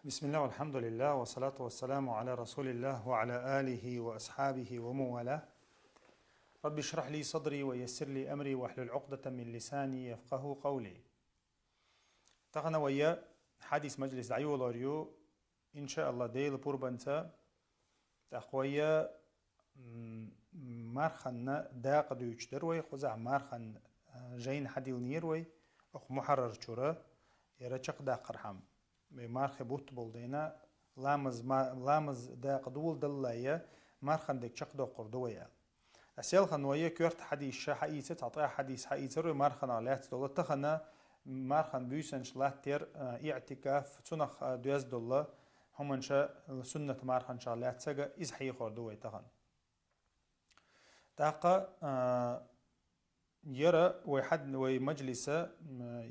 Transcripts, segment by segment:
بسم الله والحمد لله والصلاة والسلام على رسول الله وعلى آله وأصحابه وموالاه. رب اشرح لي صدري ويسر لي أمري واحلل عقدة من لساني يفقه قولي. تغنى ويا حديث مجلس دعيو لاريو إن شاء الله ديل بوربنتا تقويا مارخن داق دوش دروي خزع مارخن جين حديل نيروي أخ محرر شورا يرچق دا قرحم مارخ بوت بولدينا لامز دا قدول دلايا مارخن دك چق دا قردويا أسيال خنوية كورت حديث شا حقيقة تعطيها حديث حقيقة روي مارخن عليات دولة تخنا مارخن بيسنش لاتير اعتكاف تنخ دوز دولة هم انشا سنة مارخن شالات سجا إز حي قردويا تخن تاقا يرى ويحد ومجلسة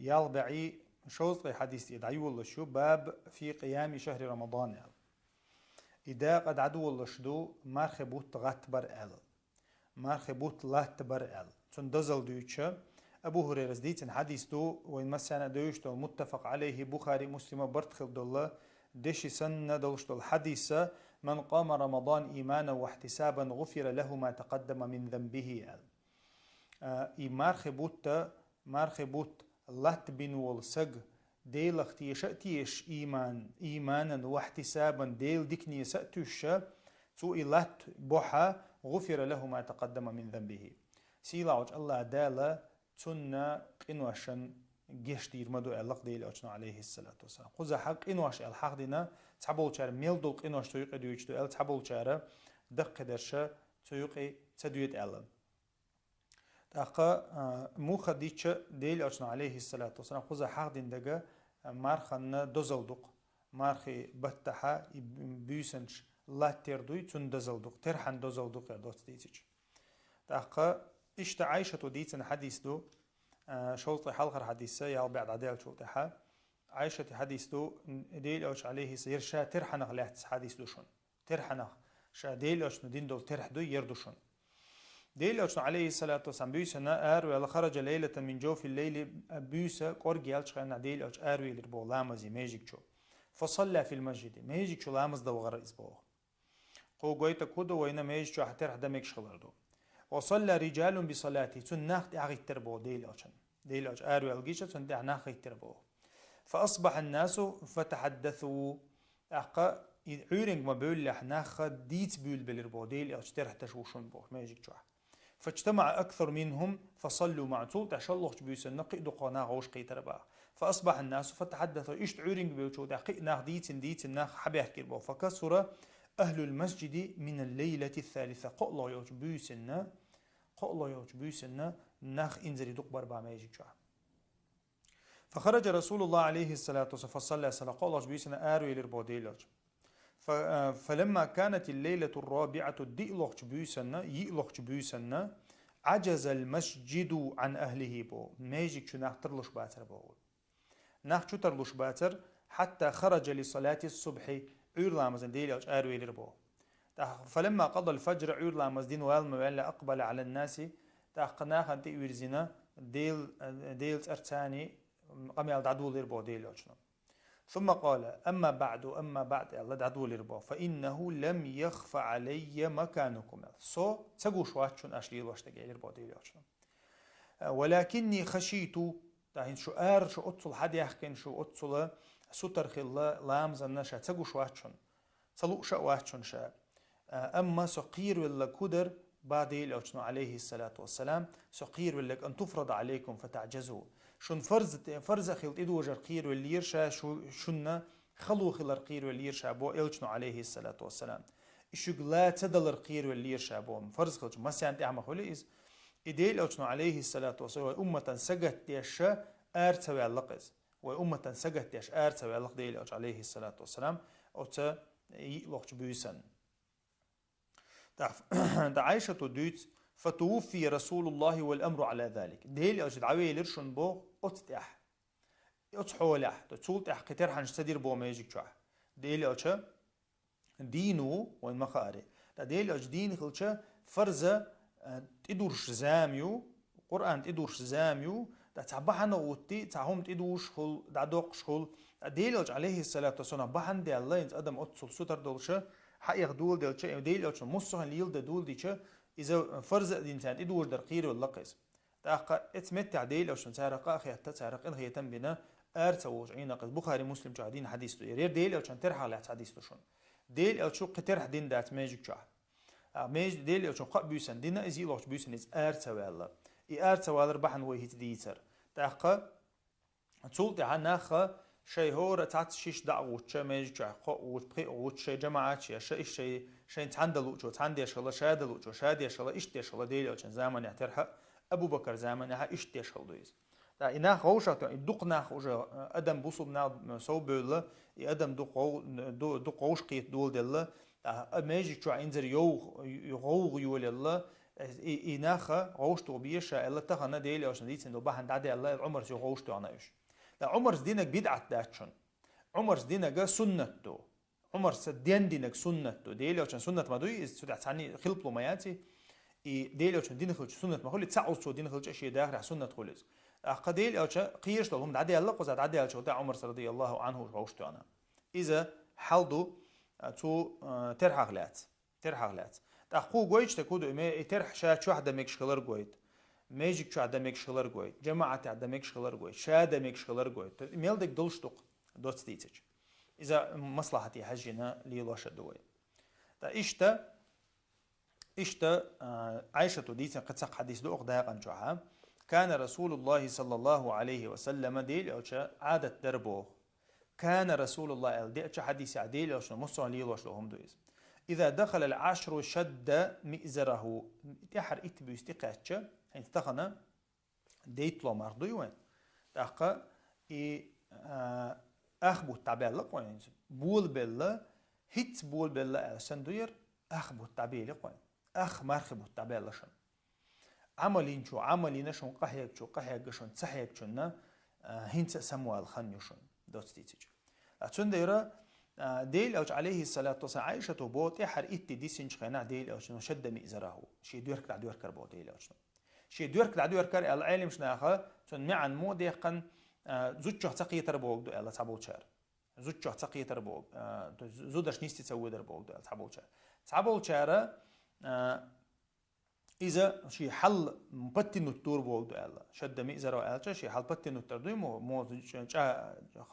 يالبعي شوط حديث يدعي والله شو باب في قيام شهر رمضان يعني. إذا قد عدو الله شدو مارخبوت غتبر ال مارخبوت لاتبر ال تندزل دويتشا أبو هريرة ديتن حديث دو وين مسنا دويش دو متفق عليه بخاري مسلم برتخل دولة دشي سنة دولش دول حديثة من قام رمضان إيمانا واحتسابا غفر له ما تقدم من ذنبه ال مارخبوت لات بن والسج ديل اختيش إيمانا واحتسابا ديل ديكني سأتوشا تو لات بوحا غفر له ما تقدم من ذنبه سيلاوج الله دالا تنا قنوشن جيش دير مدو ألق ديل أجنا عليه الصلاة والسلام خذ حق قنوش الحق دينا تحبول شار ميل دول قنوش تيوق ديوش دو تحبول شار دق درشا تيوق تدويت ألم تاقا موخا ديتش ديل أجنا عليه الصلاة والسلام خذ حق دين دقا مارخن دزلدق مارخي بتحا بيسنش لا تردوي تون دزلدق ترحن دزلدق دوت ديتش تاقا إشتا عايشة ديتن حديث دو شوطي حلقة حديثة يا بعد عدال شوطيها عايشة حديث دو ديل أوش عليه يرشا ترحنغ لحتس حديث دوشون ترحنغ شا ديل أوش ندين دول ترح دو يردوشون ديل أوش عليه الصلاة والسلام بيسنا آرو خرج ليلة من جوف الليل بيسا قرقي ألشغنا ديل أوش آرو يلربو لامزي ميجيك شو فصلى في المسجد ميجيك شو لامز دو غر إسبوه قو قويتا كودو وينا ميجيك شو حترح دمك شغلردو وصلى رجال بصلاته تناخت أغي تربو ديل أوش آرو الجيشة تناخت أغي تربو فأصبح الناس فتحدثوا أقا عيرنج ما بيقول لحناخ ديت بيقول بالربو ديل أوش ترح تشوشون بو ميجيك شو فاجتمع أكثر منهم فصلوا مع طول تشلخ بيسن نقي دقنا غوش قيتربا فأصبح الناس فتحدثوا إيش عيرنج بيوتشو دقي ناخ ديت ناخ حبيه كيربو فكسر أهل المسجد من الليلة الثالثة قلوا يوج بيسن ناخ إنزري دقبر باميجيك شو فخرج رسول الله عليه الصلاة والسلام فصلى صلاة قلوا بيسن آرو يلربو ديلوج فلما كانت الليلة الرابعة ديلوج بيسن عجز المسجد عن أهله بو ميجيك شو ناخ ترلوش باتر بو ناخ شو ترلوش باتر حتى خرج لصلاة الصبح عير لامزن ديلوج آرو يلربو فلما قضى الفجر عير لامزدين والموالى أقبل على الناس تاقناخ أنت ويرزنا ديل أرتاني قميال دعدو لربو ديلوجنا ثم قال أما بعد الله دعدو لربو فإنه لم يخف علي مكانكم تقوش واتشون أشليل واشتقي لربو ديلوجنا ولكني خشيت تاهين شو أتصل حد يحكين شو أتصل ستر خلا لامزن شا تقوش واتشون تلوش واتشون شا أما سقير ولا كدر بعد الأجنو عليه الصلاة والسلام سقير ولا أن تفرض عليكم فتعجزوا شن فرز خلط إدو وجر قير والليرشا شن خلو خلر قير والليرشا بو الأجنو عليه الصلاة والسلام إشغلا تدلر قير والليرشا بو فرز خلط ما سيانت أعمى خليز إدي الأجنو عليه الصلاة والسلام وأمة سجت يشا أرتوي اللقز وأمة سجت يش أرتوي اللق دي الأجنو عليه الصلاة والسلام أو تا يلقش بيسن دا عايشة دوت فتوفي رسول الله والأمر على ذلك ديل أجد عوي لرشن بو أتتح أتحولح تولتح كتير حنش تدير بو ميجيك شوح ديل أجد دينو وين مخاري دا ديل أجد دين خلشة فرزة تدورش زاميو قرآن تدورش زاميو تعبحنا وتي تعهم تدوش خل دعوقش خل ديلوج عليه الصلاة والسلام بحن دي الله إنت أدم أتصل ستر دولشة حقيق دول دولشة ديلوج مصهن ليل دول ديشة إذا فرز الإنسان إدور در قير واللقيس تأقى اتمتع ديلوج نسارق أخي حتى تسارق إن هي تنبنا أرتوج عينا قد بخاري مسلم جادين حديث تو يرير ديلوج ترحى لا حديث تو شون ديلوج شو قترح دين دات ماجيك جاه ماج ديلوج قا بيسن دينا إزيلوج بيسن إز أرتوال أرتوال ربحن وهيت ديتر تأقى تولتي عناخ شيء هو تعت شيش دعوة شيء ماجيك وتبقي شيء جماعات شيء تعندلو جو تعندي شغله شادلو جو شادي شغله إيش شغله ديلوج زمان يعترح أبو بكر زمان ها إيش شغله دويز دا إنها خوشة دق ناخوش أدم بوصل نا صوبله أدم دق خوش قيت دول دله ماجيك شو إنزر يغوغ يول الله إنها خوش توبيش الله تخنا ديلي عشان ديت إنه بحن دعدي الله عمر سو خوش تو عناش لا عمر دينك بدعة داتشون عمر دينك سنة تو عمر دين دينك سنة تو ديلي عشان سنة ما دوي سودع ثاني خلط له مياتي ديلي عشان دينك خلص سنة ما خلي تسعود سو دينك خلص أشياء داخل سنة خلص قديل أو شيء قيش لهم دعدي الله قصد دعدي على شو تاع عمر رضي الله عنه وعوشته أنا إذا حلدو تو ترحغلات تأخو جويش تكودو ما ترح شو حدا ميكش خلر جويد ماجيك شو حدا ميكش خلر جويد جماعة حدا ميكش خلر جويد شادا ميكش خلر جويد ميلدك دلشتق دوت ستيتج إذا مصلحتي حجنا ليلاش الدوي تا إشتا عائشة ديتن قد سق حديث دو أقداقا جوها كان رسول الله صلى الله عليه وسلم ديل أوشا عادة دربوه كان رسول الله ديل حديث عديل أوشا مصر ليلاش لهم دويز إذا دخل العشر شد مئزره تحر إتبو استقاتش حين تخنا ديت لو مرضي وين تأقى أخبو التعبير وين بول بلا هيت بول بلا سندوير أخبو التعبير وين أخ مرخبو التعبير لشن عملين شو عملين شون قحيك شون تسحيك شون هنت سموال خنيوشون دوت ستيتج أتشنديرا ديل أوش عليه الصلاة والسلام عائشة بوت يحر إتي ديسنش خنا ديل أوش شد مئزره شيء دورك دعدور كربو ديل أوش شيء دورك دعدور كر العلم شناخه شن معن مو ديقن زوجة تقي تربوك دو الله تعبو شار زوجة تقي تربوك زودش نيستي تسوي دربوك دو الله تعبو شار إذا شيء حل مبتي نتور بوك دو الله شد مئزره الله شيء حل بتي نتور دو مو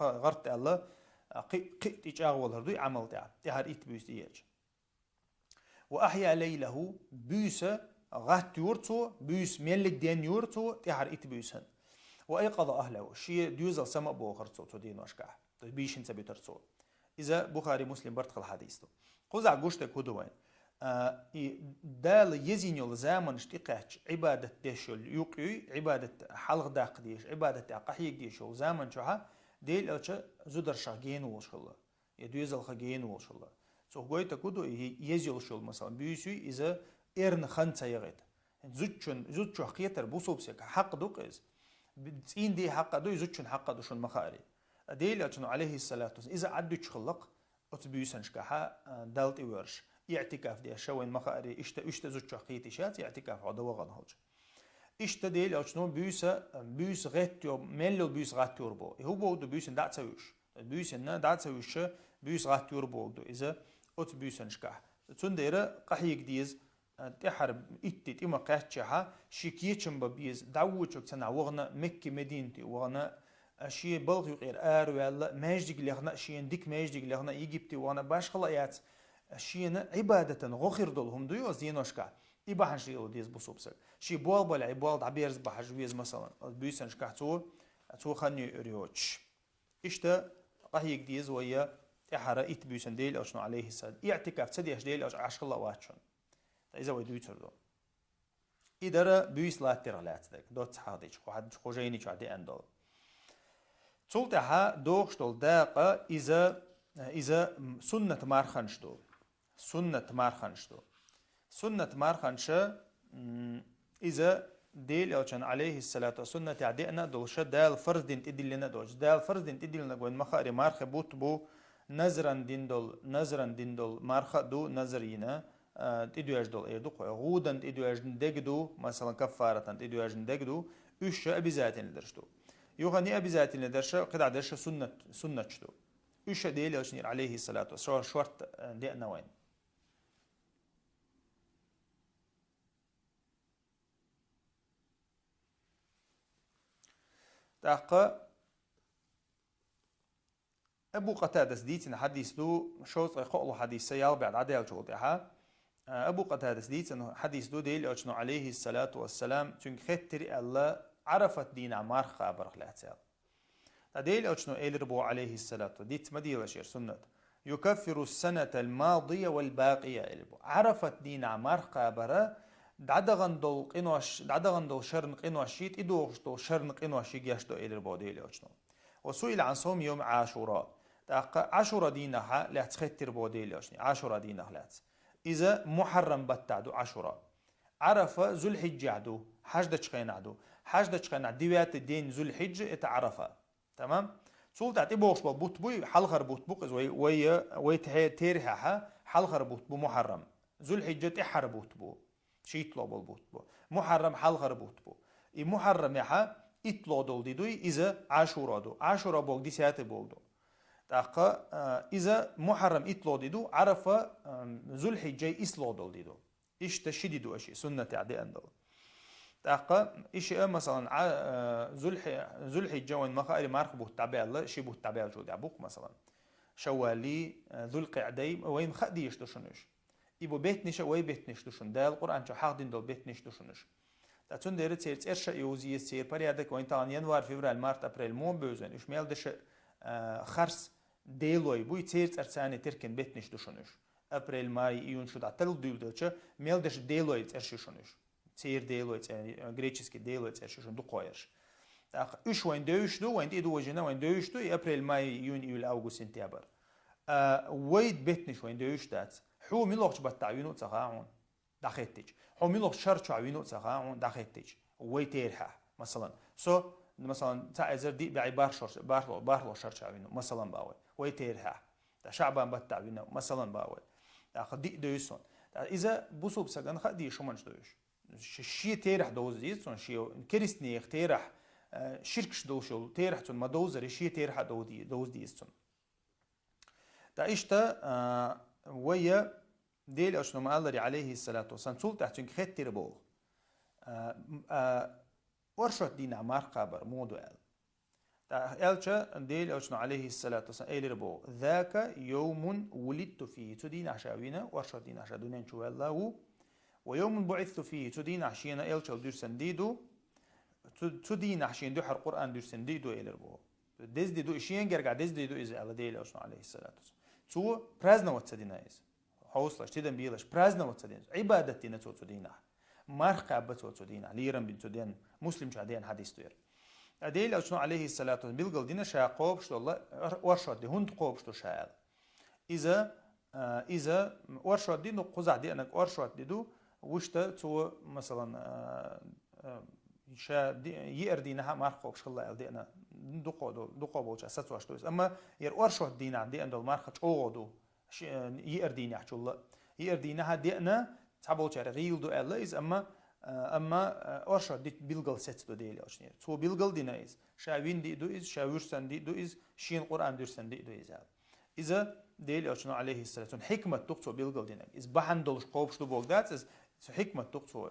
غرت الله قيت إجاغول هردوي عمل تهر إت بيس إيج وأحيا ليله بيس غات يورتو بيس ملك دين يورتو تهر إت بيسن وأيقظ أهله شيء ديوزل سما بوخرتو تدين واشكاه بيش انت بيترتو إذا بخاري مسلم برتخل حديثه قزع قشتك هدوين دال يزينيو زامن اشتقاش عبادة ديشول يقوي عبادة حلق داق ديش عبادة قحيق ديشول زامن شوها ديل أوشا زودر شاقين وشلا يدويزل خاقين وشلا سو قوي تكودو يزيل شول مثلا بيسوي إذا إرن خنتا يغيت زوجو حقيتر بوصوبسك حق دوقيز بتسين دي حق دو زوجون حق دوشون مخاري ديل أوشا عليه الصلاة والسلام إذا عدو تشخلق أتبيسنش كها دالت إورش اعتكاف دي شوين مخاري إشتا زوجو حقيتي شات اعتكاف عدو غنهوج İşte değil açno büyüs rättyor mello büyüs rättyor bo. Hu bo du büyüsen dat savuş. Büyüsen ne dat savuş büyüs rättyor bo du iza ot büyüsen şkah. Tsundere qahiyik diz تحر إتت إما قاتشها شكيتشم ببيز دعوتشك سنة وغنا مكة مدينتي وغنا شيء بلغي غير ولا ماجدك لغنا شيء ديك ماجدك لغنا يجيبتي وغنا باش خلايات شيء عبادة غخير دولهم ديو زينوشكا إباحن شيء ديز بصوبسك شيء بوال بلا عبال عبيرز بحجويز مثلا بيسن شكاتو تو خني ريوتش إشتا قهيك ديز ويا تحر إت بيسن ديل أو شنو عليه السلام اعتكاف تديش ديل أو عشق الله واتشون إذا ودوي تردو إدارة بيس لا ترغلات دك دوت حاديش واحد خوجيني شو عدي أندول تولتها دوغشتول داقة إذا سنة مارخنشتو سنة مارخنشة إذا ديل أو كان عليه الصلاة والسنة تعدينا دوش دال فرض دين تدل لنا دوش دال فرض دين تدل لنا قوين مخاري مارخ بوت بو نزران دين دول مارخ دو نزرينا تدوش دول إيدو غودن تدوش دقدو مثلا كفارة تدوش دقدو üç ebizatini derştu. Yuha ni ebizatini derşe qida derşe sünnet ştu. Üç değil açnir aleyhissalatu vesselam şart de nawain. Daqqa أبو قتادة سديتنا حديث دو شوط قول حديث سيال بعد عدال شوطها أبو قتادة سديتنا حديث دو ديل أجنو عليه الصلاة والسلام تنك ختري الله عرفت دين عمار خابر خلاتال ديل أجنو إلربو عليه الصلاة ديت مديلة شير سنة يكفر السنة الماضية والباقية إلبو عرفت دين عمار خابر دعدغن دول شرن قنوشيت إدوغش دول شرن قنوشي جاشتو إلربو ديل أجنو وسئل عن صوم يوم عاشوراء عاشوراء دينها لا تختر بوديلش عاشوراء دينها لا إذا محرم بتعدو عاشوراء عرف ذو الحجة عدو حجدة شقين عدو حجدة شقين ديوات الدين ذو الحجة اتعرفها تمام سولت اعتبوش بوت بوي حلخر بوت بوق وي تيرها حلخر بوت بو محرم ذو الحجة احر بوت بو شيطلو بوت بو محرم حلخر بوت بو اي محرم يحا إطلع دول ديدوي إذا عاشوراء دو عاشوراء بوق دي ساعات بوق دو تاقا إذا محرم إطلع ديدو عرف ذو الحجة إصلع دول ديدو إيش تشدي دو أشي سنة عدي أندل تاقا إيش مثلا ذو الحجة وين مخاري مارخ بوه تابع الله شي بوه تابع جودي عبوك مثلا شوالي ذو القعدي وين خدي يشتوشنش إبو بيتنش وين بيتنش دوشن ده القرآن شو حاقدين دول بيتنش دوشنش تون دير تسير إرشا يوزي تسير بريادك وين تان يناير فبراير مارت أبريل مون بوزن إيش ميل دش خرس ديلوي بوي تسير أرساني تركن بيتنش دوشنش أبريل ماي يون شو دعتل ديل دلشة ميل دش ديلوي تسيرشونش تسير ديلوي غريتشسكي ديلوي تسيرشون دو قويرش إيش وين دوش دو وين تيدو وجنا وين دوش دو أبريل ماي يون يول أغسطس سنتيابر ويد بيتنش وين دوش دات حو ميلوش بتعينو تغاون دخيتج حميلو شرط عوينو تساعون دخيتج ويتيرها مثلا مثلا تعذر دي بعبار شرط بارلو شرط عوينو مثلا باوي ويتيرها شعبان بتعوينو مثلا باوي أخذ دي دويسون إذا بوسوب سجن خدي شو منش دويش شيء تيرح دوزيسون شيء كريستني اختيرح شركش دوشل تيرح تون ما دوزر شيء تيرح دوز ديسون إيشتا ويا ديل أشنو ما الله عليه الصلاة والسلام سول تحت خيت تربو ورشة دين عمار قابر مودو ألشا ديل أشنو عليه الصلاة والسلام أيل ربو ذاك يوم ولدت فيه تدين عشاوينا ورشة دين عشادونين شو الله ويوم بعثت فيه تدين عشينا ألشا ودير سنديدو تدين عشين دوحر القرآن دير سنديدو أيل ربو ديز ديدو إشيان جرجع ديز ديدو إذا الله ديل أشنو عليه الصلاة والسلام تو برازنا وتصدينا إذا حوصلش تدن بيلش برازنا وتصدين عبادتي نتوتو دينا مرقى بتوتو دينا ليرم بنتو دين مسلم شادين حديث تير أديل أشنو عليه الصلاة والسلام بيلقل دينا شاقوب شو الله ورشاد دي هند قوب شو شاال إذا ورشاد دي نقزع دي أنك ورشاد دي دو وشتا تو مثلا شا دي يردينها مرقوب شو الله دي أنا دقو بوش أساس واشتويس أما ير ورشاد دينا دي أندل مرقش أوغدو يردين يحكي الله يردينها دينا تعبوا شر غيل دو الله إز أما أرشاد ديت بيلقل ست دو ديلي أشنير تو بيلقل دينا إز شاوين دي دو إز شاورسن دي دو إز شين قرآن درسن دي دو إز إذا ديلي أشنو عليه الصلاة والسلام حكمة تقصو بيلقل دينا إز بحن دولش قوبش دو بوغدات إز حكمة تقصو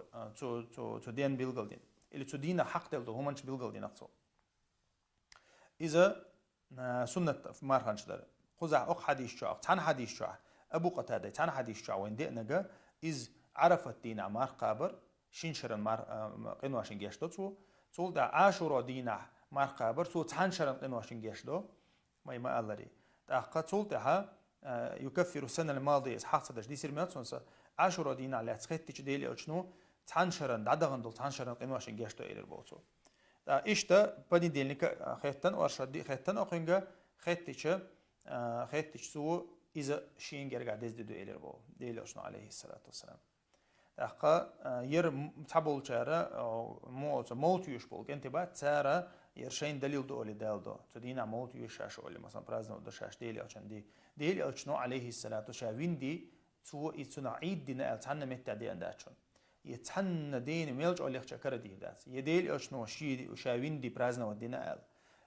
تو دين بيلقل دين اللي تو دينا حق دل دو همانش بيلقل دينا قصو إذا سنة مارخانش دار قزع أق حديث شاع تان حديث شاع أبو قتادة تان حديث شاع وين دقنا إز عرفت دين عمار قابر شين شرن مار قنواشين جيشتو تول دا عاشورا دينا مار قابر تو تان شرن قنواشين جيشتو ما الله دي تأقى تول تها يكفر السنة الماضية إز حق صدش دي سير ميات سونسا عاشورا دينا على تخيتش ديلي أشنو تان شرن دعدغن دول تان شرن قنواشين جيشتو إير بوتو دا إشتا بدي ديلنك خيتن وارشد دي خيتن أخينجا خيتش سو إذا شين جرجع دز دو إلى بو ديل أشنو عليه الصلاة والسلام أخا ير تابول شارع موت يشبول كنت بعد سارة يرشين دليل دو أولي دال دو تدينا موت يشاش أولي مثلا برازنا دو شاش ديل أشان ديل أشنو عليه الصلاة والسلام دي سو إتنا عيد دينا ألتحنا متى دي أنداشون يتحن دين ميلج أوليخ شكر دي دات يديل أشنو شي وشاوين دي برازنا ودينا آل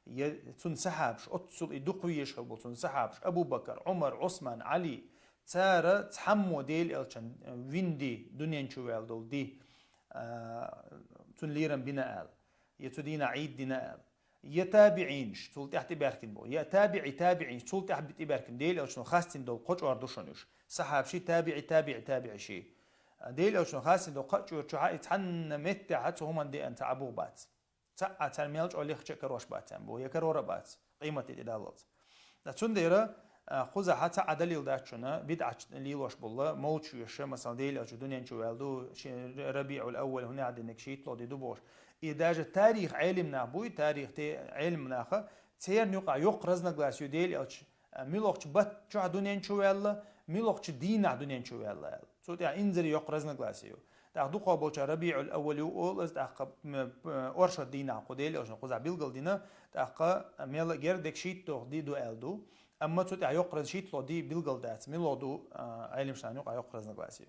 يتون سحابش أتصل يدقوي يشغل تون سحابش أبو بكر عمر عثمان علي تارة تحمو ديل ألشان ويندي دنيا نشوال دول دي تون ليرن بنا آل يتودينا عيد دينا آل يتابعينش تول تحت باركن بو تابعين تول تحت باركن ديل ألشان خاستين دول قج أردوشنوش سحاب شي تابعي شي ديل ألشان خاستين دول قج ورشوها يتحن متى حتى هما دي أنت عبو بات تاع ميلج أولي خشة كروش باتن بو يكرور بات قيمة الإدالات لاتون ديرا خوزا حتى عدليل داتشنا بدعة ليلوش بالله موتش يش مثلا ديل أجو دنيا نشوالدو ربيع الأول هنا عند نكشيت لو دي دوبوش إداجة تاريخ علمنا بوي تاريخ علمنا خا تير نيقع يقرز نقلاس يديل أج ميلوش بات شو دنيا نشوال ميلوش دينا دنيا نشوال سو تاع إنزل يقرز نقلاس يو تاخدو قابل ربيع الأول يقول از تاخ أرشد دينا قديل أجن قزع بيلقل دينا تاخ ميل غير دكشيت تو دي دو ألدو أما تو تاع يقرز شيت لو دي بيلقل دات ميلو دو علم شان يقع يقرز نقلاسيو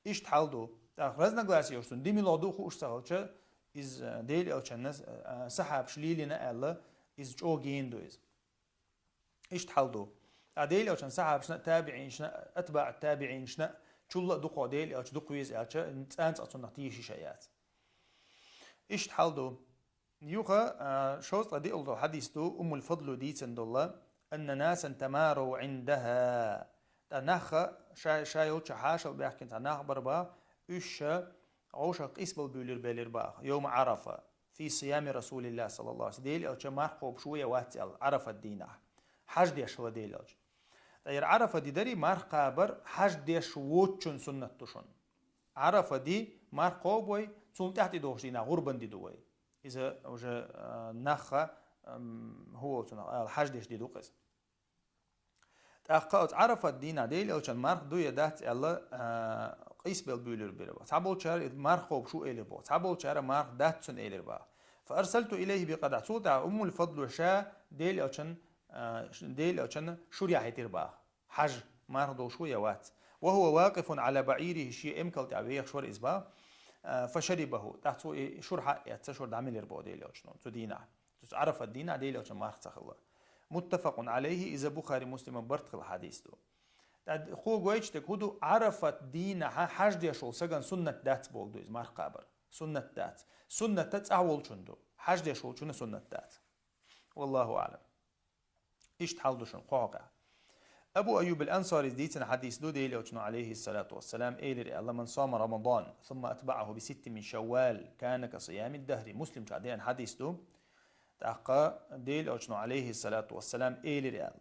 إيش تحلدو تاخ رز نقلاسيو شتون دي ميلو دو خو اشتغلش إز ديل ألشنس سحاب شليلنا ألا إز جو جيندو إز إيش تحلدو ديل ألشن سحاب شنا تابعين شنا أتباع التابعين شنا شو دقوا ديل أو دقوا يز أو أنت أصلا نتيجة شيئات إيش تحلدو يوخا شوز لدي أولو حديث دو الفضل دي تندولا أن ناسا تماروا عندها تناخ شايل شحاشل بيحكي تناخ بربا إيش عوشق إسبل بيلر باخ يوم عرفة في صيام رسول الله صلى الله عليه وسلم ديل أو شمارقو بشوية واتل عرفة الدينة حج دي شو ديل أو تاير عرفة دي داري مارقا بر حج ديش ووتشن سنة تشن عرفة دي مارقا بوي تون تحت دوش دينا غربا دي دوي إذا وجه نخا هو الحج ديش دي دوقس تأقات عرفة دينا ديل أو كان مارق دو يدات الله قيس بالبولر بيربا تعبول شهر مارقا بشو إلي بو تعبول شهر مارق داتسن إلي با فأرسلت إليه بقدع صوت الفضل شا ديل أو كان ديل أو كان شوريا هيتير با حج مارضو شوية وات وهو واقف على بعيره شيء امكل تعبيه شور إزبا فشربه تحت شرحة يتشور دعمل يربو ديل أو شنو تدينا تعرف الدين ديل أو كان مارق تخلا متفق عليه إذا بخاري مسلم برتخ الحديث دو خو جويش تكودو عرفت دين حج دي شول سجن سنة دات بولدو إز مارق قابر سنة دات أول شندو حج دي شول شنو سنة دات والله أعلم إيش تحلدو شن قاقع أبو أيوب الأنصاري ديتنا حديث دو ديلي وشنو عليه الصلاة والسلام إيلي الله من صام رمضان ثم أتبعه بست من شوال كان كصيام الدهر مسلم شعدين حديث دو تأقى ديلي وشنو عليه الصلاة والسلام إيلي رئال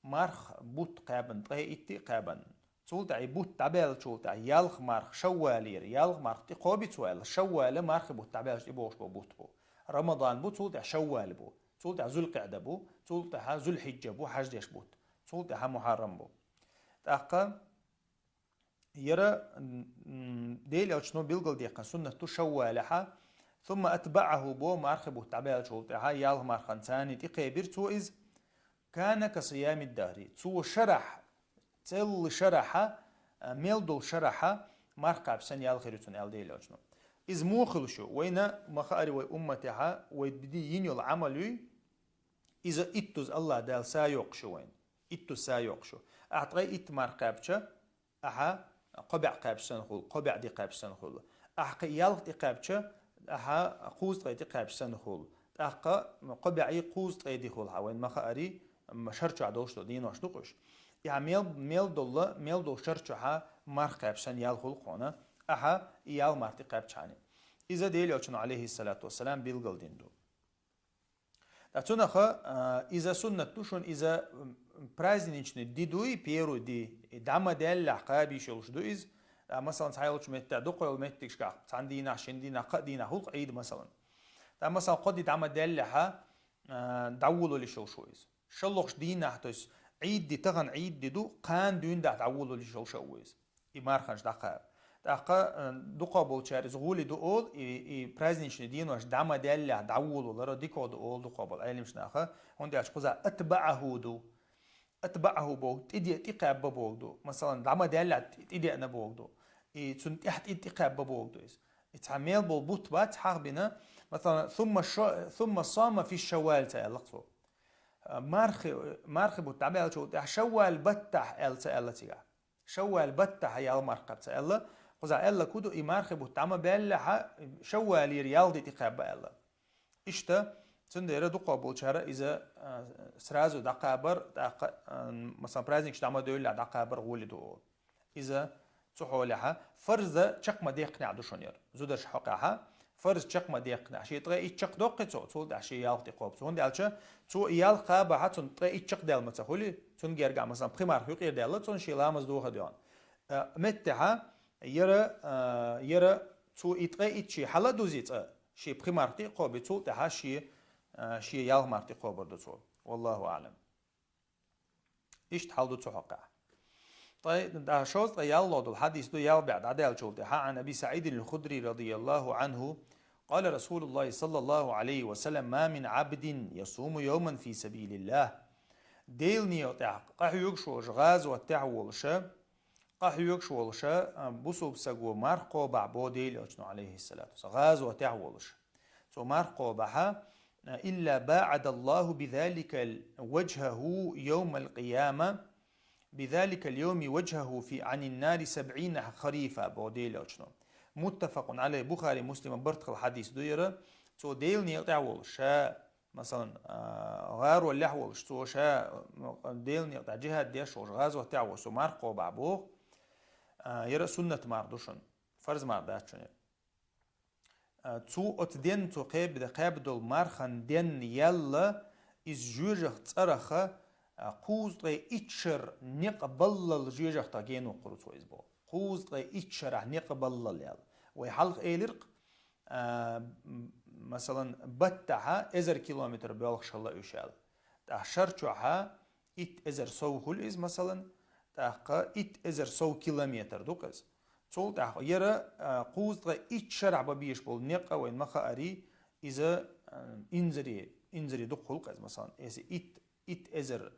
مارخ بوت قابن طهي إتي قابن تول تعي بوت تعبال تول تعي يالخ مارخ شوالير يالخ مارخ تقوبي توال شوال مارخ بوت تعبالش إبوش بوت بو رمضان بو تول تعي شوال بو تول تعي ذو القعدة بو تول تعي ذو الحجة بو حج ديش بوت تول تعي محرم بو تأقى يرى ديلي وشنو بيلقل ديقا سنة شوالحة ثم أتبعه بو مارخ بوت تعبال تول تعي يالخ مارخ ثاني تقيبير تو إز كان كصيام الدهر تو شرح تل شرحة ميلدل شرحة مرقع بسن يالخيرتون يالديل أجنو إز موخل شو وين مخاري وأمتها ويدي ينيل عملي إذا إتوز الله دال سايق شو وين إتو سايق شو أعطي إت مرقع بشا أها قبع قابسن خل قبع دي قابسن خل أحقي يالخ دي قابشا أها قوز دي قابسن خل أحقا قبعي قوز دي خل وين مخاري شرچ عدوش دو دين واش نقش يعني ميل دول شرچها مرقب شن يال خلقونه اها يال مرتقب چاني اذا ديل يوچن عليه الصلاه والسلام بيلقل دين دو داتونخه اذا سنه توشن اذا برازنيچن دي دوي بيرو دي دما دل عقابي شوش دو از مثلا سايلچ مت دقول متكش كا عندنا شندينا قدينا خلق عيد مثلا مثلا قد دما دلها دولوا لشوشويز شلوخش دينا حتوس عيد دي تغن عيد دي دو قان دون دا تعولو لي شوشويز إمار خنش دقا دقا بولشار زغولي دو أول برازنيش دين واش دعما ديال دعولو لرا ديكو دو أول دقا بول علمش ناخا هوندي أش قزا أتبعه بو تدي تقاب بو دو مثلا دعما ديال تدي أنا بو دو تون تحت انتقاب ببولدوز يتعمل بالبوت بات حربنا مثلا ثم صام في الشوال تألقتو مارخ بتعمل شو شوال بتح ال تيجا شوال بتح يا المرقب تألا قزع ألا كودو إمارخ بتعمل بألا شوال ريال دي تقاب ألا إشتا تندير دقة بولشارة إذا سرازو دقابر مثلا برازنك شتعمل دول دقابر ولدو إذا تحولها فرز شق ما ديقنع دوشونير زودش حقها فرز شق ما ديقنع شيء ترى إيش دوقة تقول ده شيء يالتي قاب تون دالشة تو يال قابة حتون ترى إيش دال متسهولي تون جرجع مثلا بريمار حقيقي دالة تون شيء لامز دوها ديان متها يرى تو إترى إيش حلا دوزيت شيء بريمار قاب تقول ده شيء يال مارتي قاب دو والله أعلم إيش تحلو تحقق طيب ده شوز يلا دو الحديث دو يلا بعد عدال شوف عن أبي سعيد الخدري رضي الله عنه قال رسول الله صلى الله عليه وسلم ما من عبد يصوم يوما في سبيل الله ديل نيوتع قحيوك شوش غاز وتعولشا قحيوك شوالشا بوسو بسقو مارقو بعبو ديل يوشنو عليه الصلاة والسلام غاز وتعولش سو مارقو بحا إلا باعد الله بذلك وجهه يوم القيامة بذلك اليوم وجهه في عن النار 70 خريفا بوديل أشنو متفق عليه بخاري مسلم برتخ الحديث دويرة تو ديل نيقطع والشا مثلا غار ولا والش تو شا ديل نيقطع جهة ديش وغاز وتاع وسو مارقو بعبوه يرى سنة ماردوشن فرز مارداتشن تو أتدين تو قاب دول مارخن دين يلا إز جوجه تصرخه قوز طي إتشر نقبل الجيجة تاجينو قرص ويزبو قوز طي إتشر نقبل اليال ويحلق إيلرق مثلا بتها إزر كيلومتر بيالخ شلا يشال تحشرتها إت إزر سو هول إز مثلا تحقا إت إزر سو كيلومتر دوكز تول تحقا يرى قوز طي إتشر عبابيش بول نقا وين مخا أري إذا إنزري دو خلق مثلا إت إزر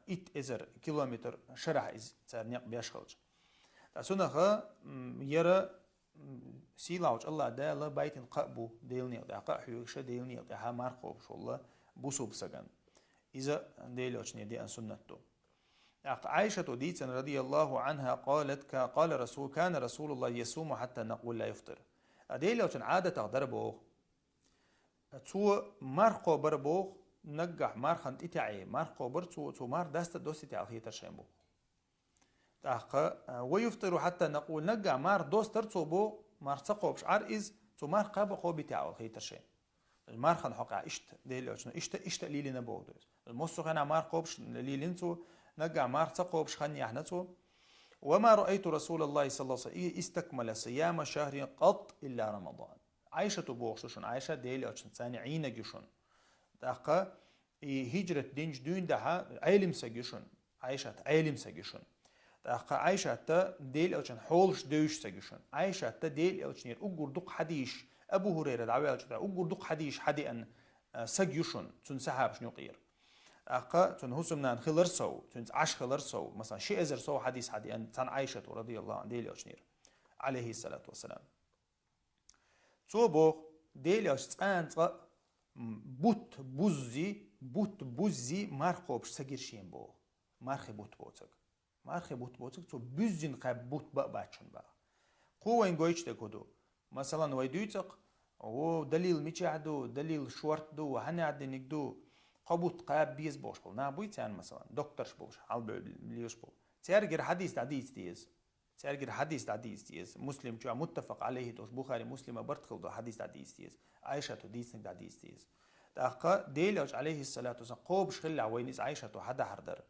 إت إزر كيلومتر شرح إز ترنيق بيشخلج تاسونها يرى سيلاوج الله دالا بايتن قابو ديلني دقا حيوش ديلني دها مارقو شولله بوسو بسغن إذا ديلوش ندي أن سنته عائشة ديت رضي الله عنها قالت كان رسول الله يصوم حتى نقول لا يفطر ديلوش عادة تقدربو تو مارقو بربو نجح مارخن إتاعي مارقو برتو تو مار داست دوستي تاع خيتر شيمبو تاقا ويفطر حتى نقول نجح مار دوستر تو بو مار تقوبش عرئز تو مار قاب قوبي تاع خيتر شيم المارخن حقا اشت ديلوشنو اشت ليلنا بودوز الموسو خنا مار قوبش ليلنتو نجح مار تقوبش خني احنتو وما رأيت رسول الله صلى الله عليه وسلم استكمل صيام شهر قط إلا رمضان عائشة بوغشوشن عائشة ديلوشن ثاني عينجشن دقة هجرة دينج دون دها علم سجشن عائشة علم سجشن دقة عائشة تا ديل أوشن حولش دوش سجشن عائشة تا ديل أوشنير أجر دق حديش أبو هريرة دعوة أوشن أجر دق حديش حدي أن سجشن تون سحاب شنو قير دقة تون هسمنا خلر سو تون عش خلر سو مثلا شيء أزر سو حديث حدي أن تان عائشة رضي الله عن ديل أوشنير عليه الصلاة والسلام صوبو ديل أوشن بوت بوزي مارخوبش سجير شين بو مارخي بوت بوتك تو بوزين قاب بوت باتشن با قوة إنجويش تكودو مثلا ويدويتق و دليل ميشعدو دليل شورت دو هنا عدنك دو قبوت قاب بيز بوش بول نابويتان مثلا دكتورش بوش حلب ليوش بول تيرجر حديث ديز مسلم جو متفق عليه توش بخاري مسلم برتخل دو حديث ديز عائشة ديز ديز دقة ديلوش عليه الصلاة والسلام قوبش خلع وينيس عائشة حدا حردر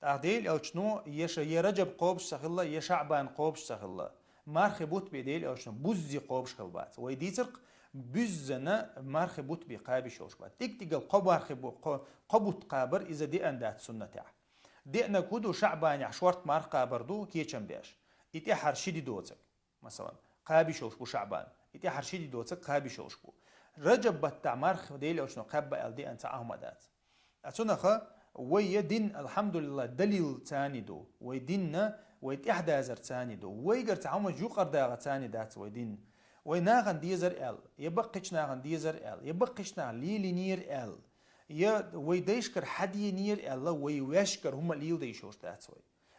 ديلوش نو يرجب قوبش سخلا يشعبان قوبش سخلا مارخبوت بديلوش بوزي قوبش خلبات ويديترق بزنا مارخبوت بقابش وشبات تيك قبوت قابر إذا دي أندات سنة تاع دينا كودو شعبان عشورت مارخ قابر دو كيشن بيش إتي حرشيدي دوتك مثلا قابش وشبو شعبان إتي حرشيدي دوتك قابش وشبو رجب بتعمر ديل أو شنو قبل دي أنت أحمدات أتونا خا ويدين الحمد لله دليل ثاني دو ويديننا ويت إحدى زر ثاني دو ويجر تعمل جو قردا ثاني دات ويدين ويناغن ديزر ال يبقيش ناغن ديزر ال يبقيش نا ليلي نير ال يا ويديشكر حدي نير ال ويوشكر هم ليل ديشوش دات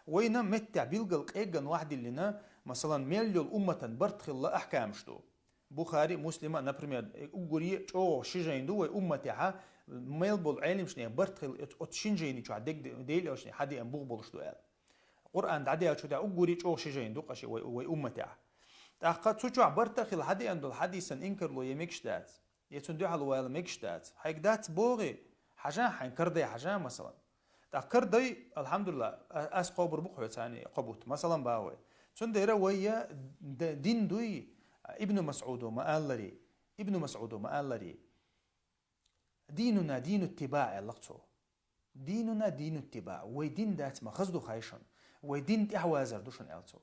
وينا متع بيلقل قيقن واحد اللينا مثلا مليول أمة برتخ الله أحكام شتو بخاري مسلمة نبرمير أقولي أو شجعين دو أمتها ميل بول علم شنو برتخل أتشنجيني شو عدك ديل أو شنو حدي أنبوغ بولش دو القرآن دعدي شو دا أقولي أو شجعين دو قشي وأمتها تأخذ شو برتخل حدي أندل حدي سن إنكر لو يمكش دات يتندو على ويل مكش دات هيك دات بوغي حاجة حينكر دي حاجة مثلا تأكر دي الحمد لله أس قبر بقى ثاني قبوت مثلا باوي تنديره ويا دين دوي ابن مسعود ما قال لي ابن مسعود ما قال لي ديننا دين اتباع لقطه ديننا دين اتباع ويدين دات ما خزدو خايشن ويدين تحوازر دوشن ألتو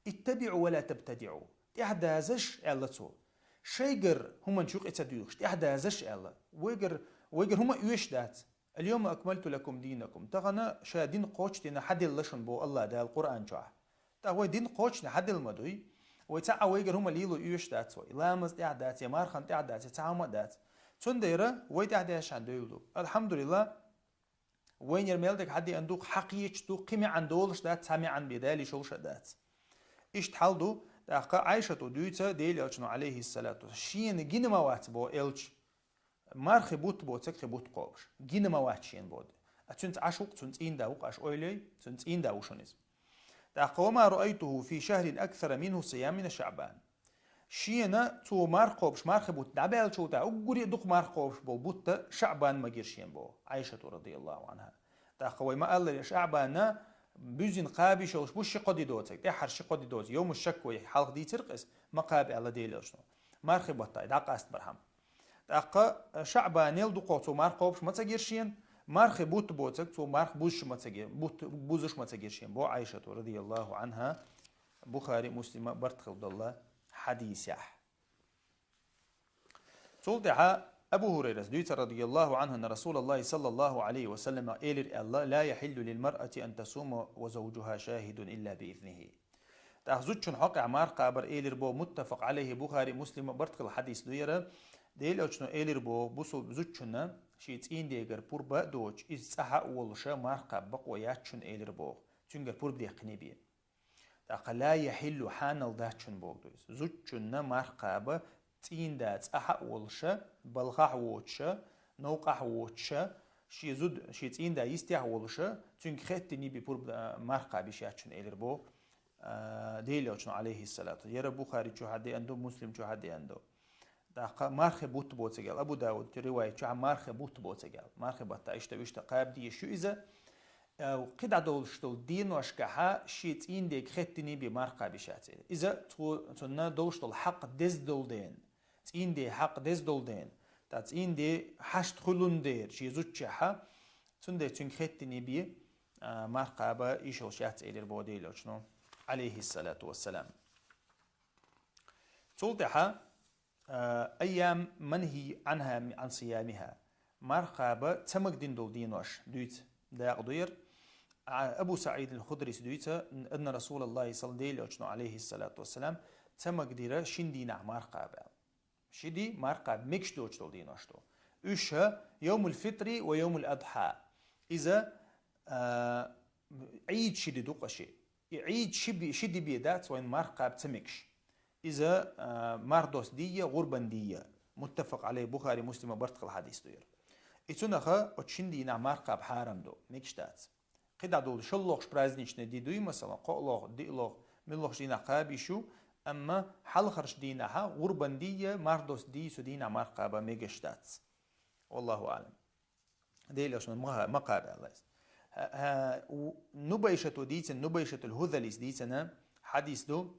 اتبعوا ولا تبتدعوا تحدازش ألتو شيجر هم نشوق اتديوش تحدازش ألا ويجر هم يوش دات اليوم أكملت لكم دينكم تغنى شادين قوشتنا حد اللشن بو الله ده القرآن جاه تغوي دين قوشنا حد المدوي ويتاع ويجر هم ليلو يوش دات سوي لامز دات يا مارخن دات تعامد دات تنديره ويتعداش عندو الحمد لله وين يرميلدك حدي عندوك حقيقة تو قيمة عندولش دات سامع عن بدالي شولش دات إيش تحلدو تاقا عايشة دويتا ديلي أجنو عليه الصلاة شين جين موات بو إلش مار خبوت بوتك خبوت قوش جين موات شين بود أتنت عشوق تنت إين داوق أش أولي تنت إين داوشونيز تاقا وما رأيته في شهر أكثر منه صيام من شعبان شينا تو مار قوش مار خبوت دعبال شو تا أقولي دوق مار قوش بو بوت شعبان ما جيرشين بو عائشة رضي الله عنها تاقا وما قال لي شعبان بيزن قابي شوش بوش قدي دوتك تحر شقدي دوت يوم الشكوي حلق دي ترقص ما قابي على ديل شنو مار خبوت داقا استبرهم تاقا شعبان يلدو قوتو مار قوش ما تجيرشين مار خبوت بوتك تو مار بوش ما تجير بوزش ما تجيرشين بو عائشة رضي الله عنها بخاري مسلم برتخل الله حديثه صلتها أبو هريرة دويت رضي الله عنه أن رسول الله صلى الله عليه وسلم إلر الله لا يحل للمرأة أن تصوم وزوجها شاهد إلا بإذنه تأخذتشن حق عمار قابر إلر بو متفق عليه بخاري مسلم برتقل الحديث دويرة ديل أجنو إلر بو بوصل زوجنا شيت إن ديجر بوربا دوج إز صحا والشا مار قابق وياتشن إلر بو تنجر بورب دي قنيبين تأقل لا يحل حانل داتشن بو دويس زوجنا مار قابا تين دات أحق والشا بلغح ووتشا نوقح ووتشا شي زود شي تين دا يستيح والشا تنك خدتني ببورب مرقع بشياتشن إلر بو ديلي أجنو عليه الصلاة يرى بخاري جو حدي عنده مسلم جو حدي عنده دا مارخ بوت بوتسجال أبو داود رواية جو مارخ بوت بوتسجال مارخ بطا إشتا ويشتا قاب دي شو إذا قد دولشتل دين واشكحا شيت إن ديك خدتني بمرقع بشياتين إذا تنا دولشتل حق دز دولدين تين دي حق دز دولدين تات إن دي حشت خلون دير شي زوجها تندي تنخدتني بي مرقع با إيشو شيات إلير بودي لوشنو عليه الصلاة والسلام تلتها أيام منهي عنها عن صيامها مرقع با تمك دين دول دينوش دويت دا قدير أبو سعيد الخدري دويت أن رسول الله صلى الله عليه الصلاة والسلام تمك ديرا شندينا مرقع با شدي مرقع مكش دوش دول دينوشتو إيشها يوم الفطر ويوم الأضحى إذا عيد شدي دوقشي عيد شدي بيدات وين مرقع بتمكش إذا مردوس دية غربان دية متفق عليه بخاري مسلم برتقل الحديث دوير إتونخا أتشندينا مرقع بحارم دو مكش دات قد دول شلوخش برازنيشنا دي دوي مثلا قولوخ ديلوخ ملوخش دينا قابيشو أما حل خرج دينها غربان دية مردوس دي سدينا مرقبة ميجشتات والله أعلم دي ليش مقابة الله نبيشة ديتن نبيشة الهذليس ديتنا حديث دو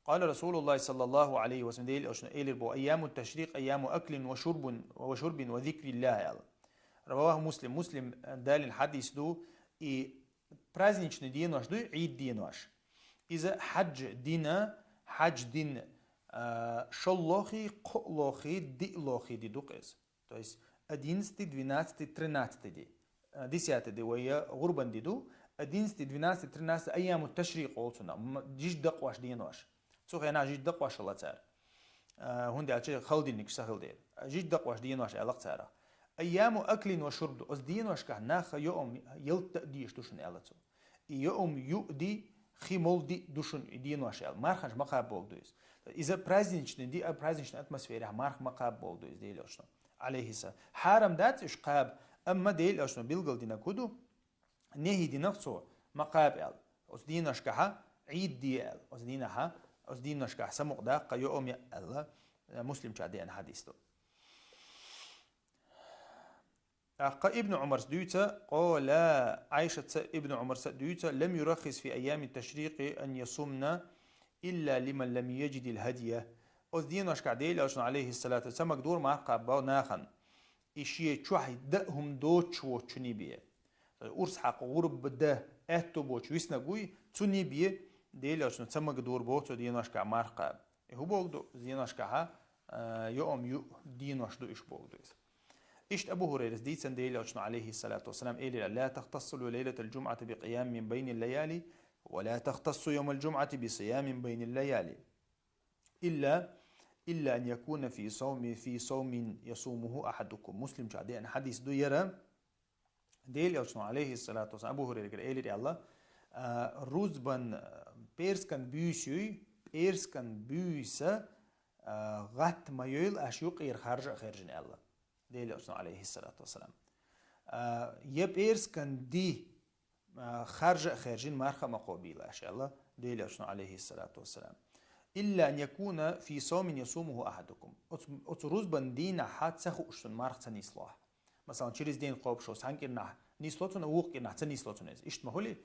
قال رسول الله صلى الله عليه وسلم دي ليش إلربو أيام التشريق أيام أكل وشرب وذكر الله رواه مسلم دال الحديث دو праздничный دين واش دو عيد دين واش إذا حج دينا حج دين شلوخي قلوخي ديلوخي دي دوقس то есть 11, 12, 13 دي 10 دي وهي غربان دي دو 11 12 13 أيام التشريق قولتنا جيش دقواش دينواش سوخ أنا جيش دقواش الله تعالى هون ده أشي خالدين نكش سهل دير جيش دقواش دينواش علاق تعالى أيام أكل وشرب أز دينواش كهناخ يوم يلت ديش دوشن علاقته يوم يؤدي خيمول دي دوشن دينواش علاق مارخنش مقاب بولدويس إذا برازنشن دي برازنشن أتموسفيرها مارخ مقاب بولدويس ديل أشنا عليه السلام حرم دات إش قاب أما ديل أشنا بيلقل دينا كودو نهي دي نفسه مقاب ال أز دينواش كها عيد دي ال أز دينها أز دينواش كها سمق دا قيوم الله مسلم شادي أن حديثه ابن عمر سدويتا قال عائشة ابن عمر سدويتا لم يرخص في أيام التشريق أن يصومنا إلا لمن لم يجد الهدية أز دينواش كعديل أشنا عليه الصلاة والسلام مقدور مع قابا ناخن إشيه تشوحي دأهم دوتش وچني بيه أرس حق غرب ده أتو بوچ ويسنا قوي توني بيه ديل أشنا تسمى قدور بوتو دينواش كع مارقاب هو بوغدو دينواش كعها يوم يو دينواش دو إش بوغدو إشت أبو هريرة ديتسن ديل أشنا عليه الصلاة والسلام إلي لا تختصوا ليلة الجمعة بقيام من بين الليالي ولا تختص يوم الجمعة بصيام بين الليالي إلا أن يكون في صوم يصومه أحدكم مسلم شعدي أن حديث دو يرى ديل يوشن عليه الصلاة والسلام أبو هريرة قال إلي الله روز بن بيرس كان بيوسا غات ما يول أشيوق إير خارجن الله ديل يوشن عليه الصلاة والسلام يبيرس كان دي خارجين مارخة مقابيل أشياء الله ديل يوشن عليه الصلاة والسلام إلا أن يكون في صوم يصومه أحدكم أتروز بندينا حات سخوشتن مارخ تنيسلاح مثلا تشيرز دين قوب شو سانكرنا نيسلوتن ووقنا تنيسلوتن إشت مهولي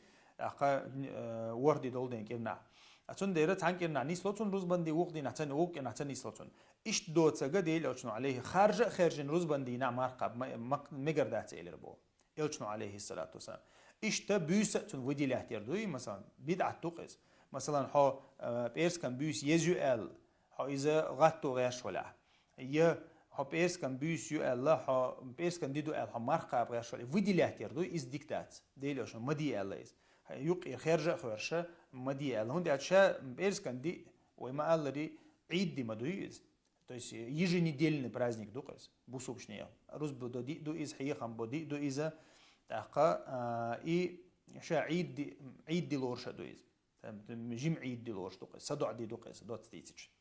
وردي دولدين كرنا أتون ديرة تانكرنا نيسلوتن روز بندي وقدي نحتن ووقنا تنيسلوتن إشت دوت سجى ديل يوشن عليه خارجين روز بندينا مارقب مقردات إلى ربو يوشن عليه الصلاة والسلام إشت بيوسة ودي لاهتيردوي مثلا بدعة توقز مثلا ها بيرس كان بيوس يزوال ها إذا غطو غيرش ولا ها بيرس كان بيوس يوال ها بيرس كان ديدو ال ها مرقب غيرش ولا ودي لاهتيردوي إز ديكتات ديلوش مدي ال إز يقي خارجة خارجة مدي ال هون ده أشياء بيرس كان دي وما قال دي عيد دي مدويز то есть еженедельный праздник дукас бусубшния рус будо ди до из хиехам боди до иза таqa и ша عيد دي لورشا دو из جيم عيد دي لورش دقس صدع دي دقس دوت تيتش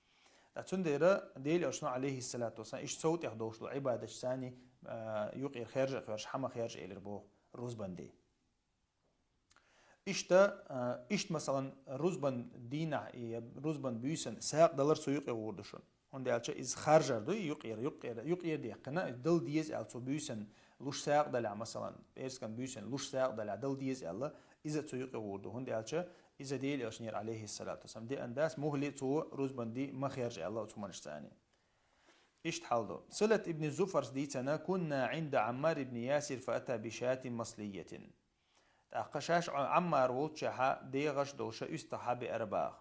تاتون ديرا ديل اشنا عليه الصلاه والسلام ايش صوت يحدوش له عباده ثاني يقير خارج حما خارج الربو روز بندي اشت مثلا روزبن دينا روزبن بيسن ساق دلار سويق يوردشون هندي الچ از خارجر دو يقير دي قنا دل ديز الچو بيسن لوش ساق دل مثلا بيسكن بيسن لوش ساق دل ديز الله اذا سويق يوردو هندي الچ اذا ديل اشنير عليه الصلاه والسلام دي انداس مهلي تو روزبن دي ما خارج الله تو منشتاني اشت حالدو صلة ابن الزفر ديتنا كنا عند عمار بن ياسر فأتى بشاة مصلية تأقشاش عمار وطشها ديغش دوشة استحاب أرباغ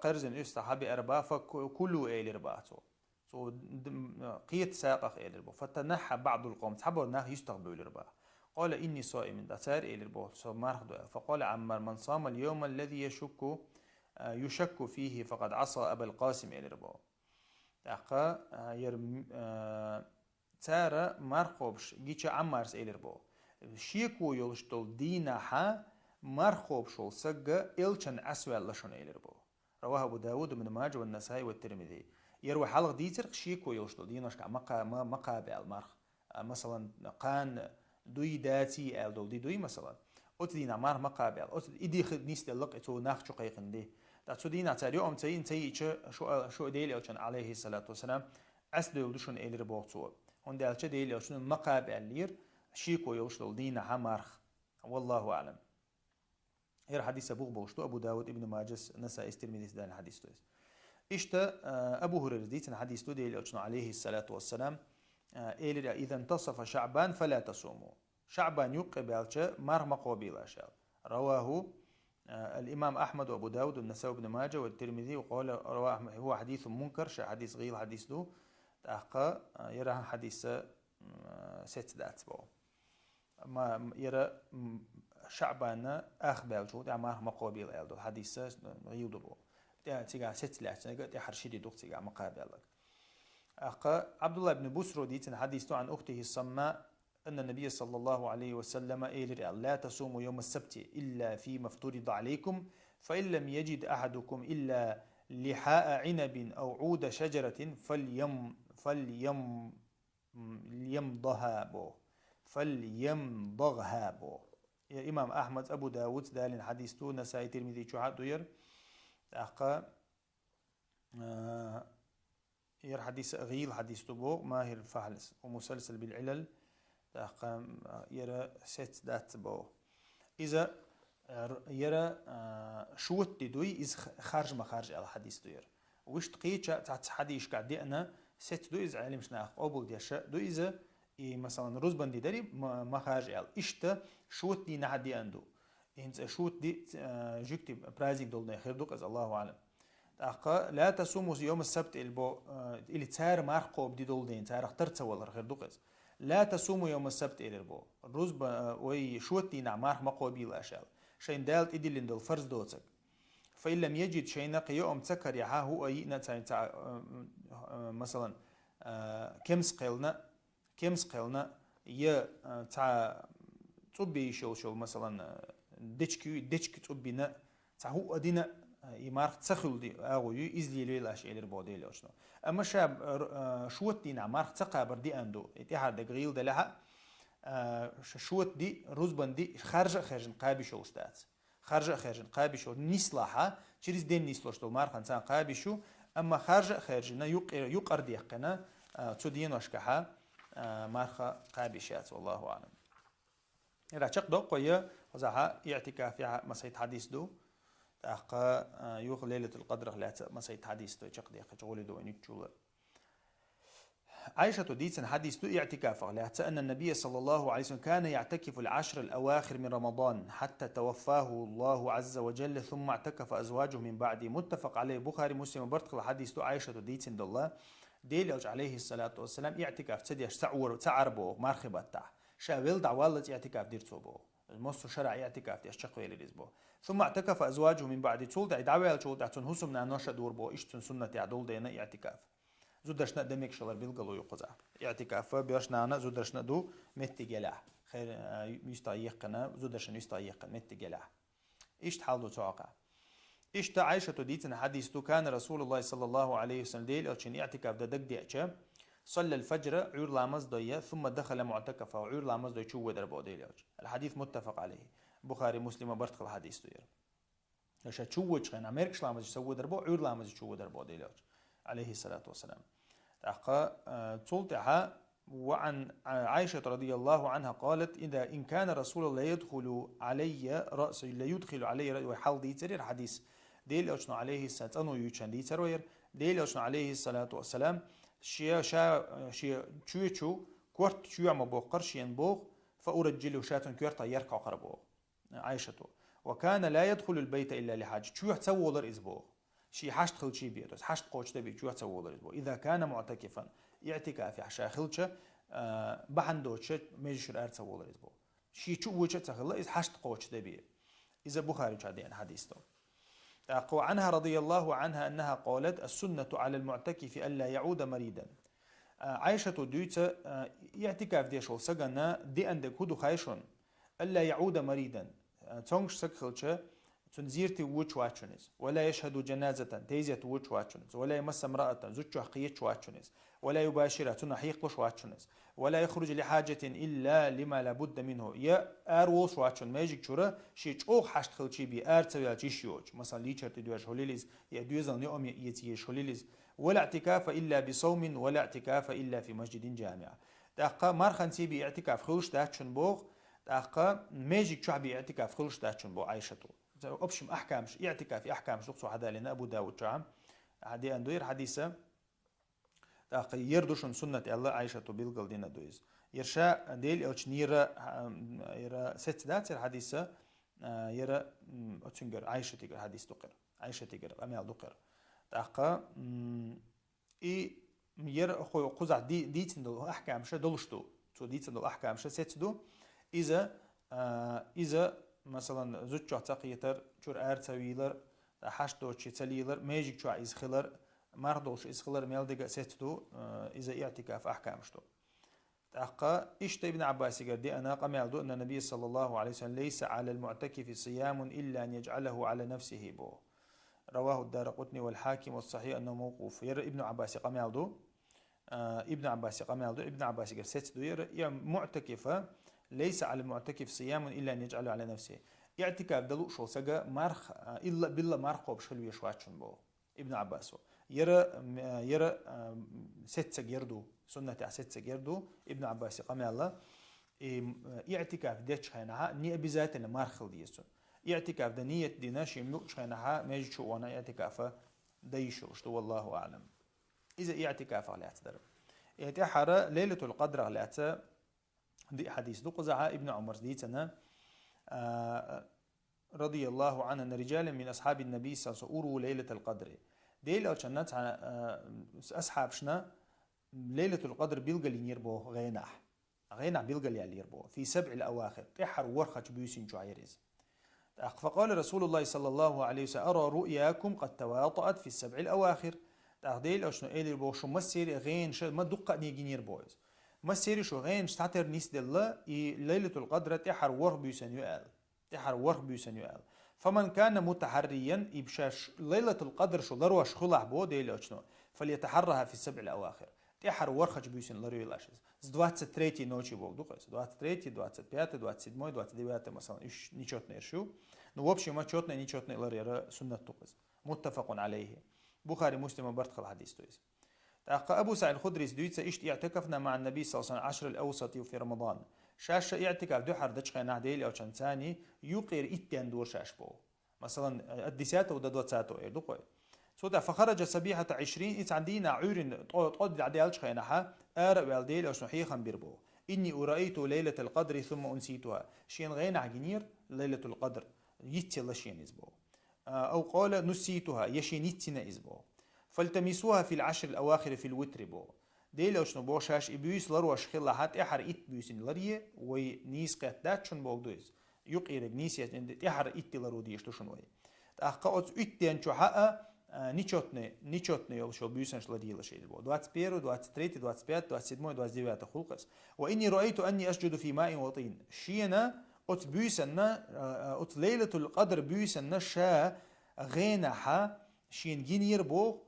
قرزن استحاب أرباغ فكلوا إلى رباطو قيت ساقخ إلى رباطو فتنحى بعض القوم تحبوا ناخ يستقبلوا إلى رباطو قال إني صائم دسار إلى رباطو فقال عمار من صام اليوم الذي يشك فيه فقد عصى أبا القاسم إلى رباطو تأقى تارا مرخوبش جيتش عمارس إلى رباطو شيكو يلشتل دينها مرخوب شول سجى إلشن أسوأ لشون إلربو رواه أبو داود وابن ماجه والنسائي والترمذي يروي حلق ديتر شيكو يلشتل ديناش مقابل المرخ مثلا قان دوي داتي دول دوي مثلا أتدينا مار مقابل إدي خد نيست اللق إتو ناخ شقيقن دي تاتو دينا تاريو أم تي شو ديل إلشن عليه الصلاة والسلام أسدل لشون إلربو تو هندي ألش ديل إلشن مقابل لير شيكو يوشل دينا همارخ والله أعلم هير حديث أبو بوشتو أبو داود ابن ماجس نساء الترمذي دان حديث تويس إشتا أبو هريرة ديتن حديث تو ديل أجنا عليه الصلاة والسلام إلى إذا انتصف شعبان فلا تصوموا شعبان يقبل مار مقابل أشياء رواه الإمام أحمد وأبو داود والنساء ابن ماجه والترمذي وقال رواه هو حديث منكر حديث غير حديث دو تأقى يراها حديث ست دات بو ما يرى شعبان أخبال جو ده ما مقابل ألدو حديثة يودبو ده تيجا ست لحظة ده حرشيدي دوق تيجا مقابل عبد الله بن بسر ديتن حديث عن أخته السماء أن النبي صلى الله عليه وسلم قال لا تصوموا يوم السبت إلا فيما افترض عليكم فإن لم يجد أحدكم إلا لحاء عنب أو عود شجرة فليمضغها بو يا إمام أحمد أبو داود دالين حديث تو نسائي ترمذي شعاد دوير أحقا ير حديث غيل حديث تبو ماهر فحلس ومسلسل بالعلل أحقا يرى ست دات بو إذا يرى شوت دوي إذ خارج ما خارج على حديث دوير وش تقيتش تعت حديث قاعد أنا ست دو إذا علمش ناخ أبو ديش دو إذا مثلا روزبان دي داري ما خارج على إشتا شوت دي نعدي عنده هنز شوت دي جكتي برايزك دولنا خير دوك از الله أعلم أقا لا تصوموا يوم السبت البو اللي تار مارقو بدي دولدين تار اخترت ولا خير دوك از لا تصوموا يوم السبت البو روزبا وي شوت دي نعمار مقابيل أشال شين دالت إدي لندل فرز دوتك فإن لم يجد شيء يوم تكر يحاه أي نتا مثلا كم سقلنا ي تاع تبي شو مثلا ديشك تبينا تاع هو أدينا يمارك تسخل دي أغوي إزلي ليلاش إلى البودي لاشنا أما شاب شوت دينا مارك تقابر دي أندو اتحاد دقيل دلها شوت دي روزبان دي خارج قابي شو استات خارج قابي شو نسلاها تشريز دين نسلوش تو مارك إنسان قابي شو أما خارج نا يقر ديقنا تودين وشكها مارخا قابشات والله أعلم إذا شق دق ويا وزعها اعتكاف يا مسيد حديث دو تأقى يوغ ليلة القدر لا مسيد حديث دو شق ديق جولي دو نيتشول عائشة ديتن حديث دو اعتكاف لا أن النبي صلى الله عليه وسلم كان يعتكف العشر الأواخر من رمضان حتى توفاه الله عز وجل ثم اعتكف أزواجه من بعده متفق عليه بخاري مسلم برتقل حديث دو عائشة ديتن الله ديل عليه الصلاة والسلام اعتكاف تديش تعر بو مارخبات تاع شاول دعوالة اعتكاف ديرتو بو المصر شرع اعتكاف ديش شقوي لليزبو ثم اعتكف أزواجه من بعد تول دعوال تول دعتون هسم نانوش دور بو اشتن سنة عدول دينا اعتكاف زودرشنا دمك شلر بيلقلو يقزع اعتكاف بيرشنا زودرشنا دو متجلاه خير يستايقنا زودرشنا يستايقن متجلاه ايش حالو توقع إشتا عائشة ديتنا حديث كان رسول الله صلى الله عليه وسلم ديل أو اعتكاف ددك ديأتشا صلى الفجر عور لامز ضيا ثم دخل معتكفه وعور لامز ضيا شو ودر بوديل الحديث متفق عليه بخاري مسلم برتق الحديث دير ليش شو وجهنا أمريكش لامز يسوي دربو عور لامز شو ودر بوديل عليه الصلاة والسلام تحقا تلتها وعن عائشة رضي الله عنها قالت إذا إن كان رسول الله يدخل علي رأسه لا يدخل علي رأسه وحال ديتر الحديث ديل أشنا عليه الصلاة أنو يوشان ديتر وير ديل أشنا عليه الصلاة والسلام شيا شو كورت شو عم بوقر شين بوغ فأرجله شات كورتا يركع قربوغ عائشة وكان لا يدخل البيت إلا لحاجة شو يحتوى إزبوغ شي حشت خل شي بيرس حشت قوش تبي شو يحتوى إزبوغ إذا كان معتكفا اعتكاف حشا خلشة بحندوش ميجر أرتوى إزبوغ شي شو وجه تخلى إذا حشت قوش تبي إذا بخاري شادين حديثه عنها رضي الله عنها أنها قالت السنة على المعتكف ألا يعود مريدا عائشة دويت اعتكاف دي شو سجنا دي عند كودو خايشون ألا يعود مريدا تونش سكخلشة تنزيرتي ووش واتشونيز ولا يشهد جنازة تيزية ووش واتشونيز ولا يمس امرأة زوجة حقية واتشونيز ولا يباشرها تنحيق واتشونيز ولا يخرج لحاجة إلا لما لابد منه يا أروس واتشون ماجيك شورا شيء أوه حشت خلشي بي أرتوي تيشيوج مثلا ليشر تدوش هوليليز يا دوزن يوم يتيش هوليليز ولا اعتكاف إلا بصوم ولا اعتكاف إلا في مسجد جامع دقة مرخن تيبي اعتكاف خلش تاتشن بوغ دقة ماجيك شعبي اعتكاف خلش تاتشن بوغ عايشته أبشم أحكامش اعتكاف أحكامش لقصو حدا لنا أبو داود شعم عدي أندوير حديثة يردوشن سنة الله عايشة بيلقل دينا دويز يرشا ديل أوش نيرا يرا ست دات الحديثة يرا أتشنجر عايشة تيجر حديث دقر عايشة تيجر أميال دقر تاقا يرا أخو قزع دي تندل أحكامش دلشتو تو دي تندل أحكامش ست دو إذا مثلا زوج تقيتر شور أرتويلر حشتوش تليلر ماجيك شو عايز خلر مردوش إز خلر ميلدق ستدو إذا اعتكاف أحكام شتو تأقى إشت ابن عباس قردي أنا قميلدو أن النبي صلى الله عليه وسلم ليس على المعتكف صيام إلا أن يجعله على نفسه بو رواه الدارقطني والحاكم والصحيح أنه موقوف ابن عباس قميلدو ابن عباس قميلدو ابن عباس قرد ستدو يا معتكفة ليس على المعتكف صيام إلا أن يجعله على نفسه اعتكاف دلو شو سجا مرخ إلا بالله مرخ وبشلو يشواتشون بو ابن عباس يرى ست سجردو سنة ست سجردو ابن عباس قام الله اعتكاف ديتش خينها نية بذات المرخل ديسو اعتكاف ده نية ديناش يملك خينها ماجشو وانا اعتكافه ديشو شتو والله أعلم إذا اعتكاف على اعتدر اعتحر ليلة القدر على اعتدر دي حديث دو قزعة ابن عمر ديتنا رضي الله عنه أن رجالا من أصحاب النبي صلى الله عليه وسلم ليلة القدر ديل أو شنات أصحاب شنا ليلة القدر بيلقى ينيربو غيناح بيلقى ينيربو في 7 الأواخر تحر ورخة بيوسين جعيرز فقال رسول الله صلى الله عليه وسلم أرى رؤياكم قد تواطأت في 7 الأواخر ديل أو شنو إليربو شو مسير غين شو ما دقة نيجينيربوز مسير شو غين شتعتر نيس دلله ليلة القدر تحر ورخ بيوسن يؤال فمن كان متحريا يبشاش ليلة القدر شو ضروش خلع بو ديل أشنو فليتحرها في 7 الأواخر تحر ورخج بيوسن لريو لاشز 23 نوشي بوك دوقس 23 25 27 29 مثلا إيش نيشوتنا إرشو نوبشي ما تشوتنا نيشوتنا لريو سنة دوقس متفق عليه بخاري مسلم برتخ الحديث تويس أبو سعيد الخدري دويتسا إشت اعتكفنا مع النبي صلى الله عليه وسلم 10 الأوسط في رمضان شاشة اعتكاف دو حردش خينا ديل أو شانساني يقير إتيان دور شاش بو مثلا الدساتة ودا دوتساتو إير دوقوي سودا فخرج سبيحة 20 إت عندنا عير تقعد عديالش خيناها أرى ديل أو شنحيخا بيربو إني أرأيت ليلة القدر ثم أنسيتها شين غين عجنير ليلة القدر يتي لشين إزبو أو قال نسيتها يشين يتنا إزبو فالتمسوها في 10 الأواخر في الوتر بو ديل أوشنو بوشاش إبيوس لروش خلا حت إحر إت بيوسين لريه ونيس قتاتشن بوغدوز يقيرك نيس إحر إت لرو ديشتوشن وي تأخقت إتين شو حقا نيشوتني يوشو بيوسنش لريه لشيل بو 21 23 25 27 29 خلقس وإني رأيت أني أسجد في ماء وطين شينا أت بيوسنا أت ليلة القدر بيوسنا شا غينها شين جينير بو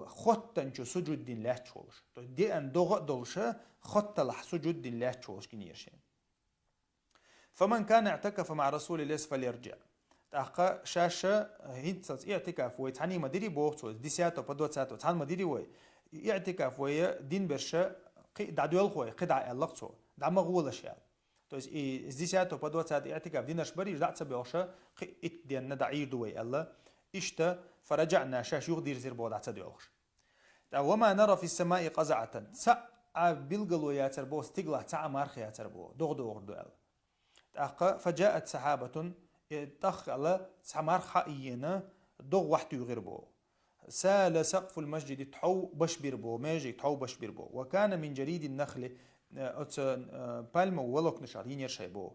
خطن شو سجود دين لا تشوش تو دي ان دوغ دولشه خط لح سجود دين لا تشوش كنيرشين فمن كان اعتكف مع رسول الله فليرجع تاقا شاشه هيتس اعتكاف ويتعني مديري بوختو ديساتو بدوتساتو تان مديري وي اعتكاف وي دين برشه دعدول خوي قدع اللقصو دعما غولش يعني تو ديساتو بدوتسات اعتكاف دينش بري دعت بيوشه ات دين ندعير دوي الله اشتا فرجعنا شاش يغدير زير بود عتدي أخش وما نرى في السماء قزعة سع بلقلو يا تربو استقلع سع مارخ يا تربو دغدو دوال فجاءت سحابة تخ على سع مارخ حقينا دغ وحد يغربو سال سقف المسجد تحو بشبير بو ماجي تحو بشبير بو وكان من جريد النخل بالم ولوك نشارين يرشي بو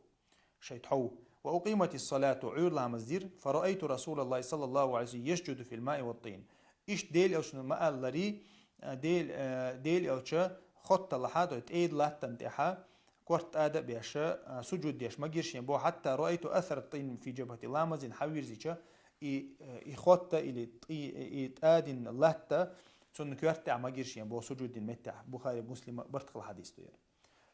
شي تحو وأقيمت الصلاة عير لها مزدير فرأيت رسول الله صلى الله عليه وسلم يسجد في الماء والطين إيش ديل أو شنو ما لري ديل أو شا خط لحاد وتأيد لاتن تحا كورت آدأ بيشا سجود ديش ما جيرش ينبو حتى رأيت أثر الطين في جبهة لامز حوير زيشا إخوتا إلي تآدن لاتا سن كورت ما جيرش ينبو سجود المتع بخاري مسلم برتق الحديث دير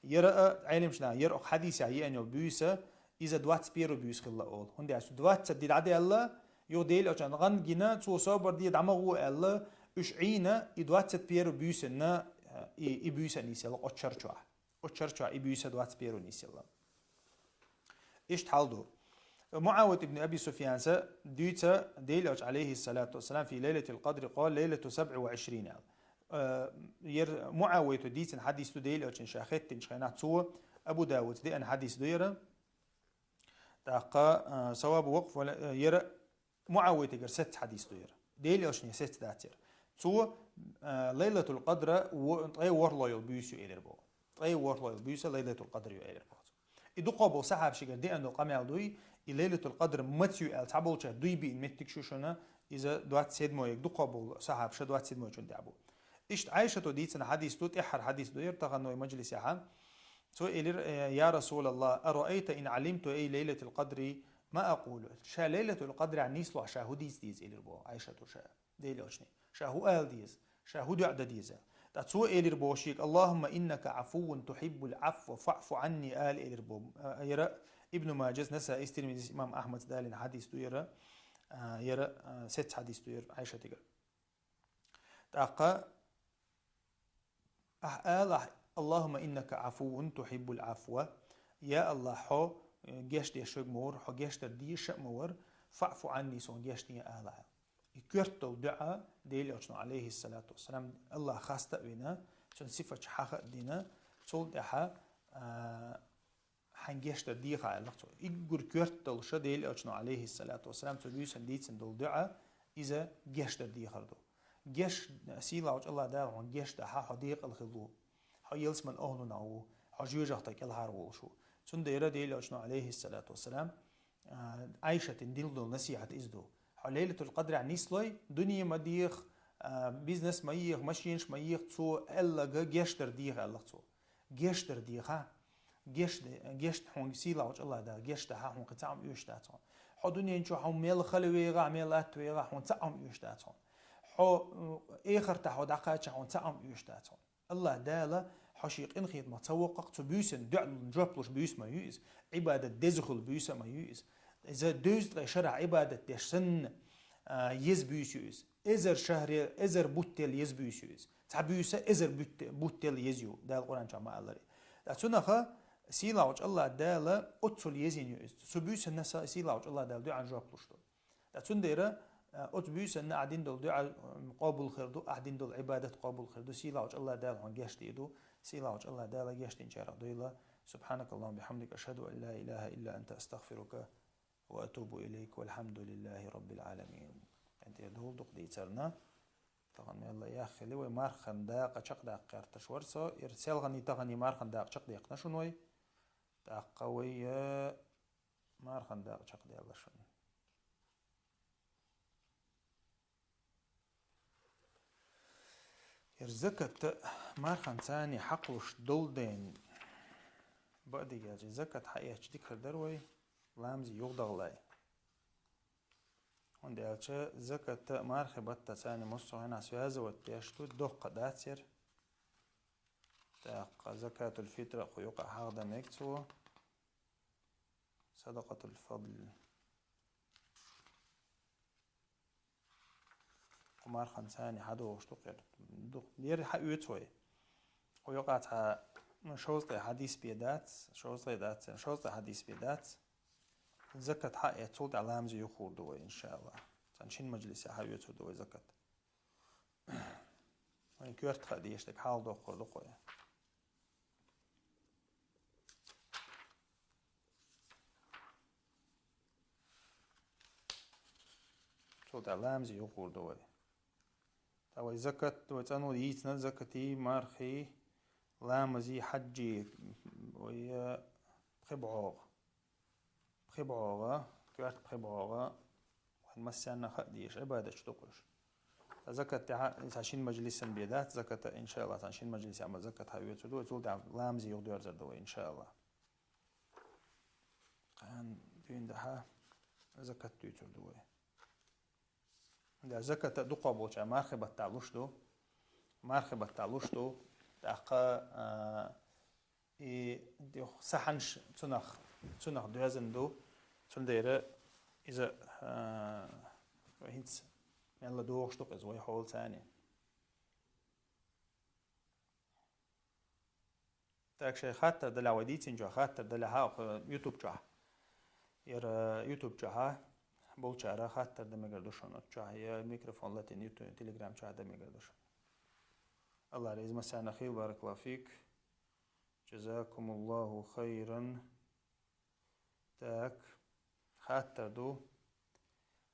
يرى علم شنا يرى حديث يعني بيوسا إذا دوات بيرو بيوس خلا أول هندي عشان دوات تدي عدي الله يوديل عشان غن جنا تو صابر دي دماغه الله إيش عينا إدوات بيرو بيوسنا إبيوس نيسلا أتشرشوا إبيوس دوات بيرو نيسلا إيش تحلدو معاوية ابن أبي سفيان ديتا ديل عليه الصلاة والسلام في ليلة القدر قال ليلة 27 ير معاوية ديتا حديث ديل عشان شاخت تنشخنات سوا أبو داود دي أن حديث ديره تاقا سواب وقف ولا يرى معاوية يقر 6 حديث دير ديلي أشني 6 داتير تو ليلة القدر وطي ورلا يلبيسو إيدر بو طي ورلا يلبيسو ليلة القدر يو إيدر بو إدو قابل سحب شجر دي أنو قامل دوي ليلة القدر متيو التعبول شا دوي بي متك شو شنا إذا دوات سيد مويك دو قابل سحب شا دوات سيد مويك جون دعبو إشت عايشة تو ديتنا حديث توت إحر حديث دوير تغنو مجلس يحا سو يا رسول الله أرأيت إن علمت أي ليلة القدر ما أقول شا ليلة القدر عن نيسلو شاهديز ديز إلير بو عايشة تو شا ديلي أشني شاهو آل ديز شاهدو عدد ديز تاتسو إلير بو شيك اللهم إنك عفو تحب العفو فاعف عني آل إلير بو يرى ابن ماجز نسا استلمي إمام أحمد دالين حديث تو يرى ست حديث تو عايشة تقر تاقا آل اللهم إنك عفو تحب العفو يا الله حو جيش دي شوق مور حو جيش دي شق مور فاعف عني سون جيش دي آلها يكرتو دعاء ديلي أجنو عليه الصلاة والسلام الله خاصة بنا شن صفة حق دينا تول دحا حنجيش دي خا الله تو يقول كرتو شا ديلي أجنو عليه الصلاة والسلام تول يوسن ديتسن دول دعاء إذا جيش دي خردو جيش سيلا وج الله دار عن جيش ده حديق الخلو حيلس من أهله ناو حجوجه تكل هارول شو تون ديرة ديل أجنو عليه الصلاة والسلام عايشة ديل دول نسيحة إزدو حليلة القدر عن نيسلوي دنيا مديخ بيزنس مايخ ماشينش مايخ تو إلا جيش در ديخ إلا تو جيش در ديخا جيش حون سيلا وج الله دار جيش ده حون قطعم يوش داتون حدنيا نشو حون ميل خلوي غا ميل أتوي غا حون تعم يوش داتون حو آخر تحو دقائق حون تعم يوش داتون الله دالا حشيق إنخيط ما توقق تبيسن دعل جابلوش بيس ما يوز عبادة دزخل بيس ما يوز إذا دوز شرع عبادة دشسن يز بيس يوز إزر شهر إزر بوتل يز بيس يوز تعبيسه إزر بوتل يزيو دال القرآن جماعة الله لأتونا خا سيلاوج الله دالا أتصل يزين يوز سبيس الناس سيلاوج الله دال دو عن جابلوش دو لأتون ديرا أتبيس أن قاعدين دول دعاء قابل خيردو قاعدين دول عبادة قابل خيردو سيلاوج الله دال عن جاش ديدو سيلاوج الله دال جاش تنشار دويلا سبحانك اللهم بحمدك أشهد أن لا إله إلا أنت أستغفرك وأتوب إليك والحمد لله رب العالمين أنت يدول دق ديترنا طبعا يلا يا أخي لو مارخن داق شق داق قرتش ورسا إرسال غني تغني مارخن داق شق داق نشونوي داق قوية مارخن داق شق داق شون يرزكت مارخن ثاني حقوش دولدين بعد يجي زكت حقيقة تذكر دروي لامزي يغدغلاي عند ألشة زكت مارخ بطة ثاني مصر هنا سوازة والتيشتو دق داتير تاق زكاة الفطر خيوق هذا مكتو صدقة الفضل مارخن ثاني حدو اشتقر دير حقيقة ويقع شوزة حديث بيدات شوزة حديث بيدات زكاة حق يتولد على همزة يخور دوي إن شاء الله تنشين مجلس حق يتولد دوي زكاة وين كورت خديش تك حال دوخور دوخوي تولد على همزة يخور دوي تاوي زكاة دوي تانو يتنا زكاتي مارخي لامزي حجي ويا بخبعوغا كوارت بخبعوغا ونمسينا خديش عبادة شتوقش زكاة تعشين مجلس بيدات زكاة إن شاء الله تعشين مجلس عمل زكاة هاوية تدو تولد لامزي يغدور زردوي إن شاء الله كان دين دها زكاة تدوي دا زكاة دقة بوشا مارخبة تعلوش دو مارخبة تعلوش دو دقة دي سحنش تنخ دوازن دو تندير إذا هيتس يلا دوغ شتوق إزوي حول ثاني تاك شيء خاطر دلا وديتين جو خاطر دلا ها يوتيوب جاه ير يوتيوب جاه بولشارا خاطر دمجر دوشون جاه يا ميكروفون لاتين يوتيوب تليجرام جاه دمجر دوشون الله رئيس مسانا خير بارك الله فيك جزاكم الله خيرا تاك خاطر دو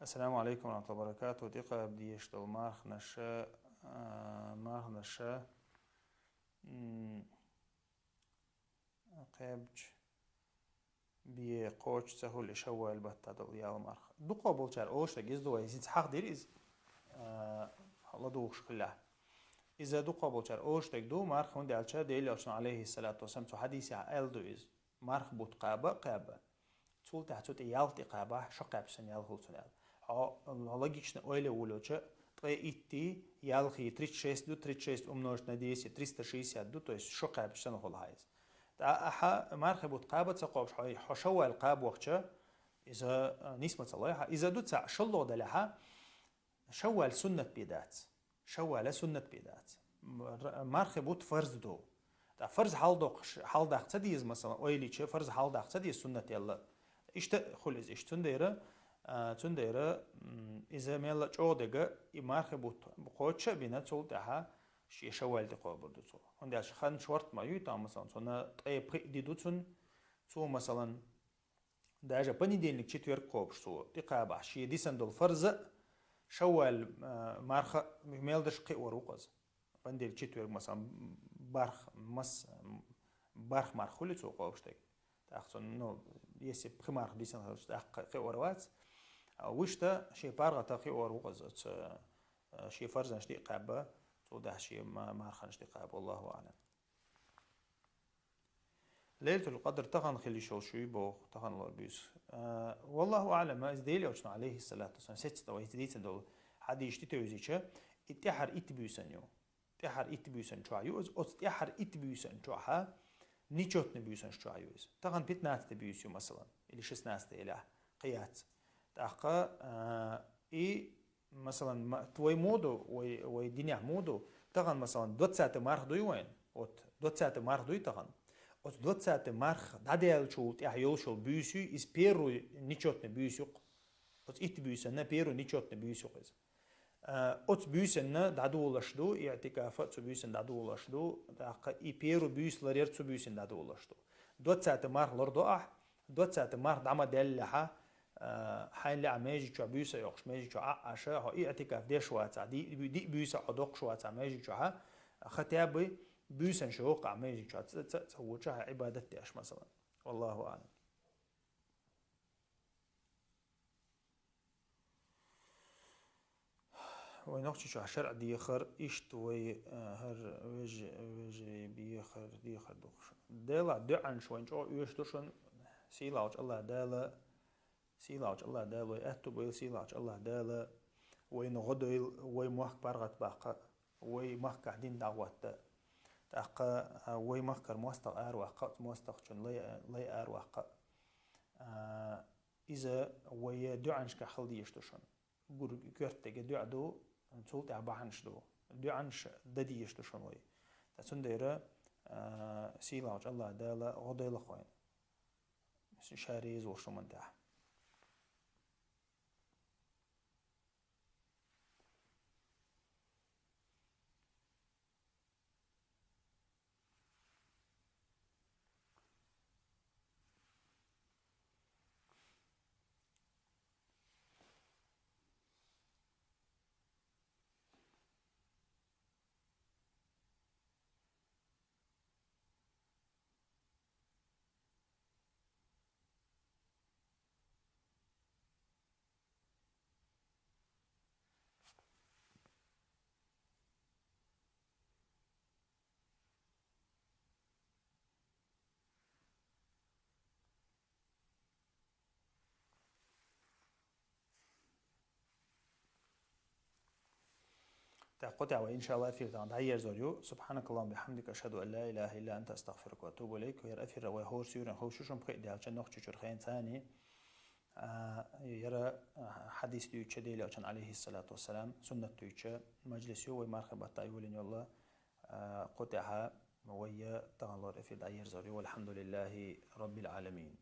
السلام عليكم ورحمة الله وبركاته دقة بدي يشتغل مارخ نشا قابج بقوش سهول شوال بتدل يا مرخ دو قابل شر أوش تجز دو يزيد حق دير إز الله دوش خلا إذا دو قابل شر أوش تج دو مرخ هندي على شر ديل عشان عليه الصلاة والسلام تو حديث عال دو إز مرخ بوت قابة تول تحت يالتي قابة شقاب سن يالهول سنال الله جيشنا أويله ولوشة طي إتي يالخي 36 умножить на 10 362 то есть شقاب سن هول هايز أح مرخ بوت قابة تقابش حشوا القاب وقتها إذا نسمة الله إذا دوت شلو دلها شوال سنة بيدات شوال سنة بيدات مرخ بوت فرض دو دا فرض حال داق تديز مثلا أويلي شيء فرض حال داق تديز سنة يلا إشت خلص إشت تنديرة إذا ميلا جودة مرخ بوت بقوتش بينا تول دها شيء شوال دقوا برضو تو هندي عشان خان شورت ما يوتا مثلا صنا طيب دي دوتون تو مثلا داجا понедельник четверг قوبش تو تقابع شيء دي سندل فرز شوال مرخ ميلدش قي وروقز понедельник четверг مثلا барх мархули تو قوبش تك تاخذون نو يسي بخمار دي سندل قي وروات وشتا شيء بارغة تقي وروقز شيء فرز نشتي قابة ده شيء ما خنش دقائق والله أعلم ليلة القدر تغن خلي شوي بو تغن الله بيس والله أعلم ما إزديلي وشنا عليه الصلاة والسلام ستة ويزديت دول حد يشتي وزيشة اتحر اتبيوسن يو اتحر اتبيوسن شو عيوز اتحر اتبيوسن شو ها نيشوت نبيوسن شو عيوز تغن بيتنات تبيوسيو مثلا اللي شسناست إله قيات تأخا مثلا твой моду وي دنيا مودو تغن مثلا 20 марх دوي وين от 20 марх دوي تغن от 20 марх дадел чул я ёлшол бюсю из первую ничотне бюсю от ит бюсю на первую ничотне бюсю из от бюсю на дадулашду иатикафа цу бюсю дадулашду така и первую бюс ларер цу бюсю дадулашду 20 марх лордоах 20 марх дама деллаха حين لا ماجي شو بيوسا يوقش ماجي شو عشاء هو اعتكاف دي شو دي بيوسا عدوق شو ماجي شو ختابي بيوسا شو وقع ماجي شو تسوي شو عبادتي اش مثلا والله اعلم ونقطة شو شرع ديخر إشت وي هر وجه بيخر ديخر دوخش دالا دعن شو إنشو يوش دوشن سيلاوش الله دالا سيلاوش الله دال وي أتوب سيلاوش الله دال وي نغدويل وي موحك بارغت باقة وي موحك قاعدين دعوات تاقا وي موحكر موستق أروحق موستق شن لي أروحق إذا وي دعنش كحل يشتشن قرت تجي دعدو نسولت عبانش دو دعنش ددي يشتشن وي تسنديرة سيلاوش الله دال غدويل خوين شاريز وشو من تاح قطع وإن شاء الله أثير تان هير زوريو سبحانك اللهم بحمدك أشهد أن لا إله إلا أنت أستغفرك وأتوب إليك وير أثير ويهور سيورن خوشوشم بقيت دي عشان نخشى شرخين ثاني يرى حديث ديوتش ديلي عشان عليه الصلاة والسلام سنة ديوتش مجلس يو ومرخبة تايولين يلا قطعها ويا تغلور أثير هير زوريو والحمد لله رب العالمين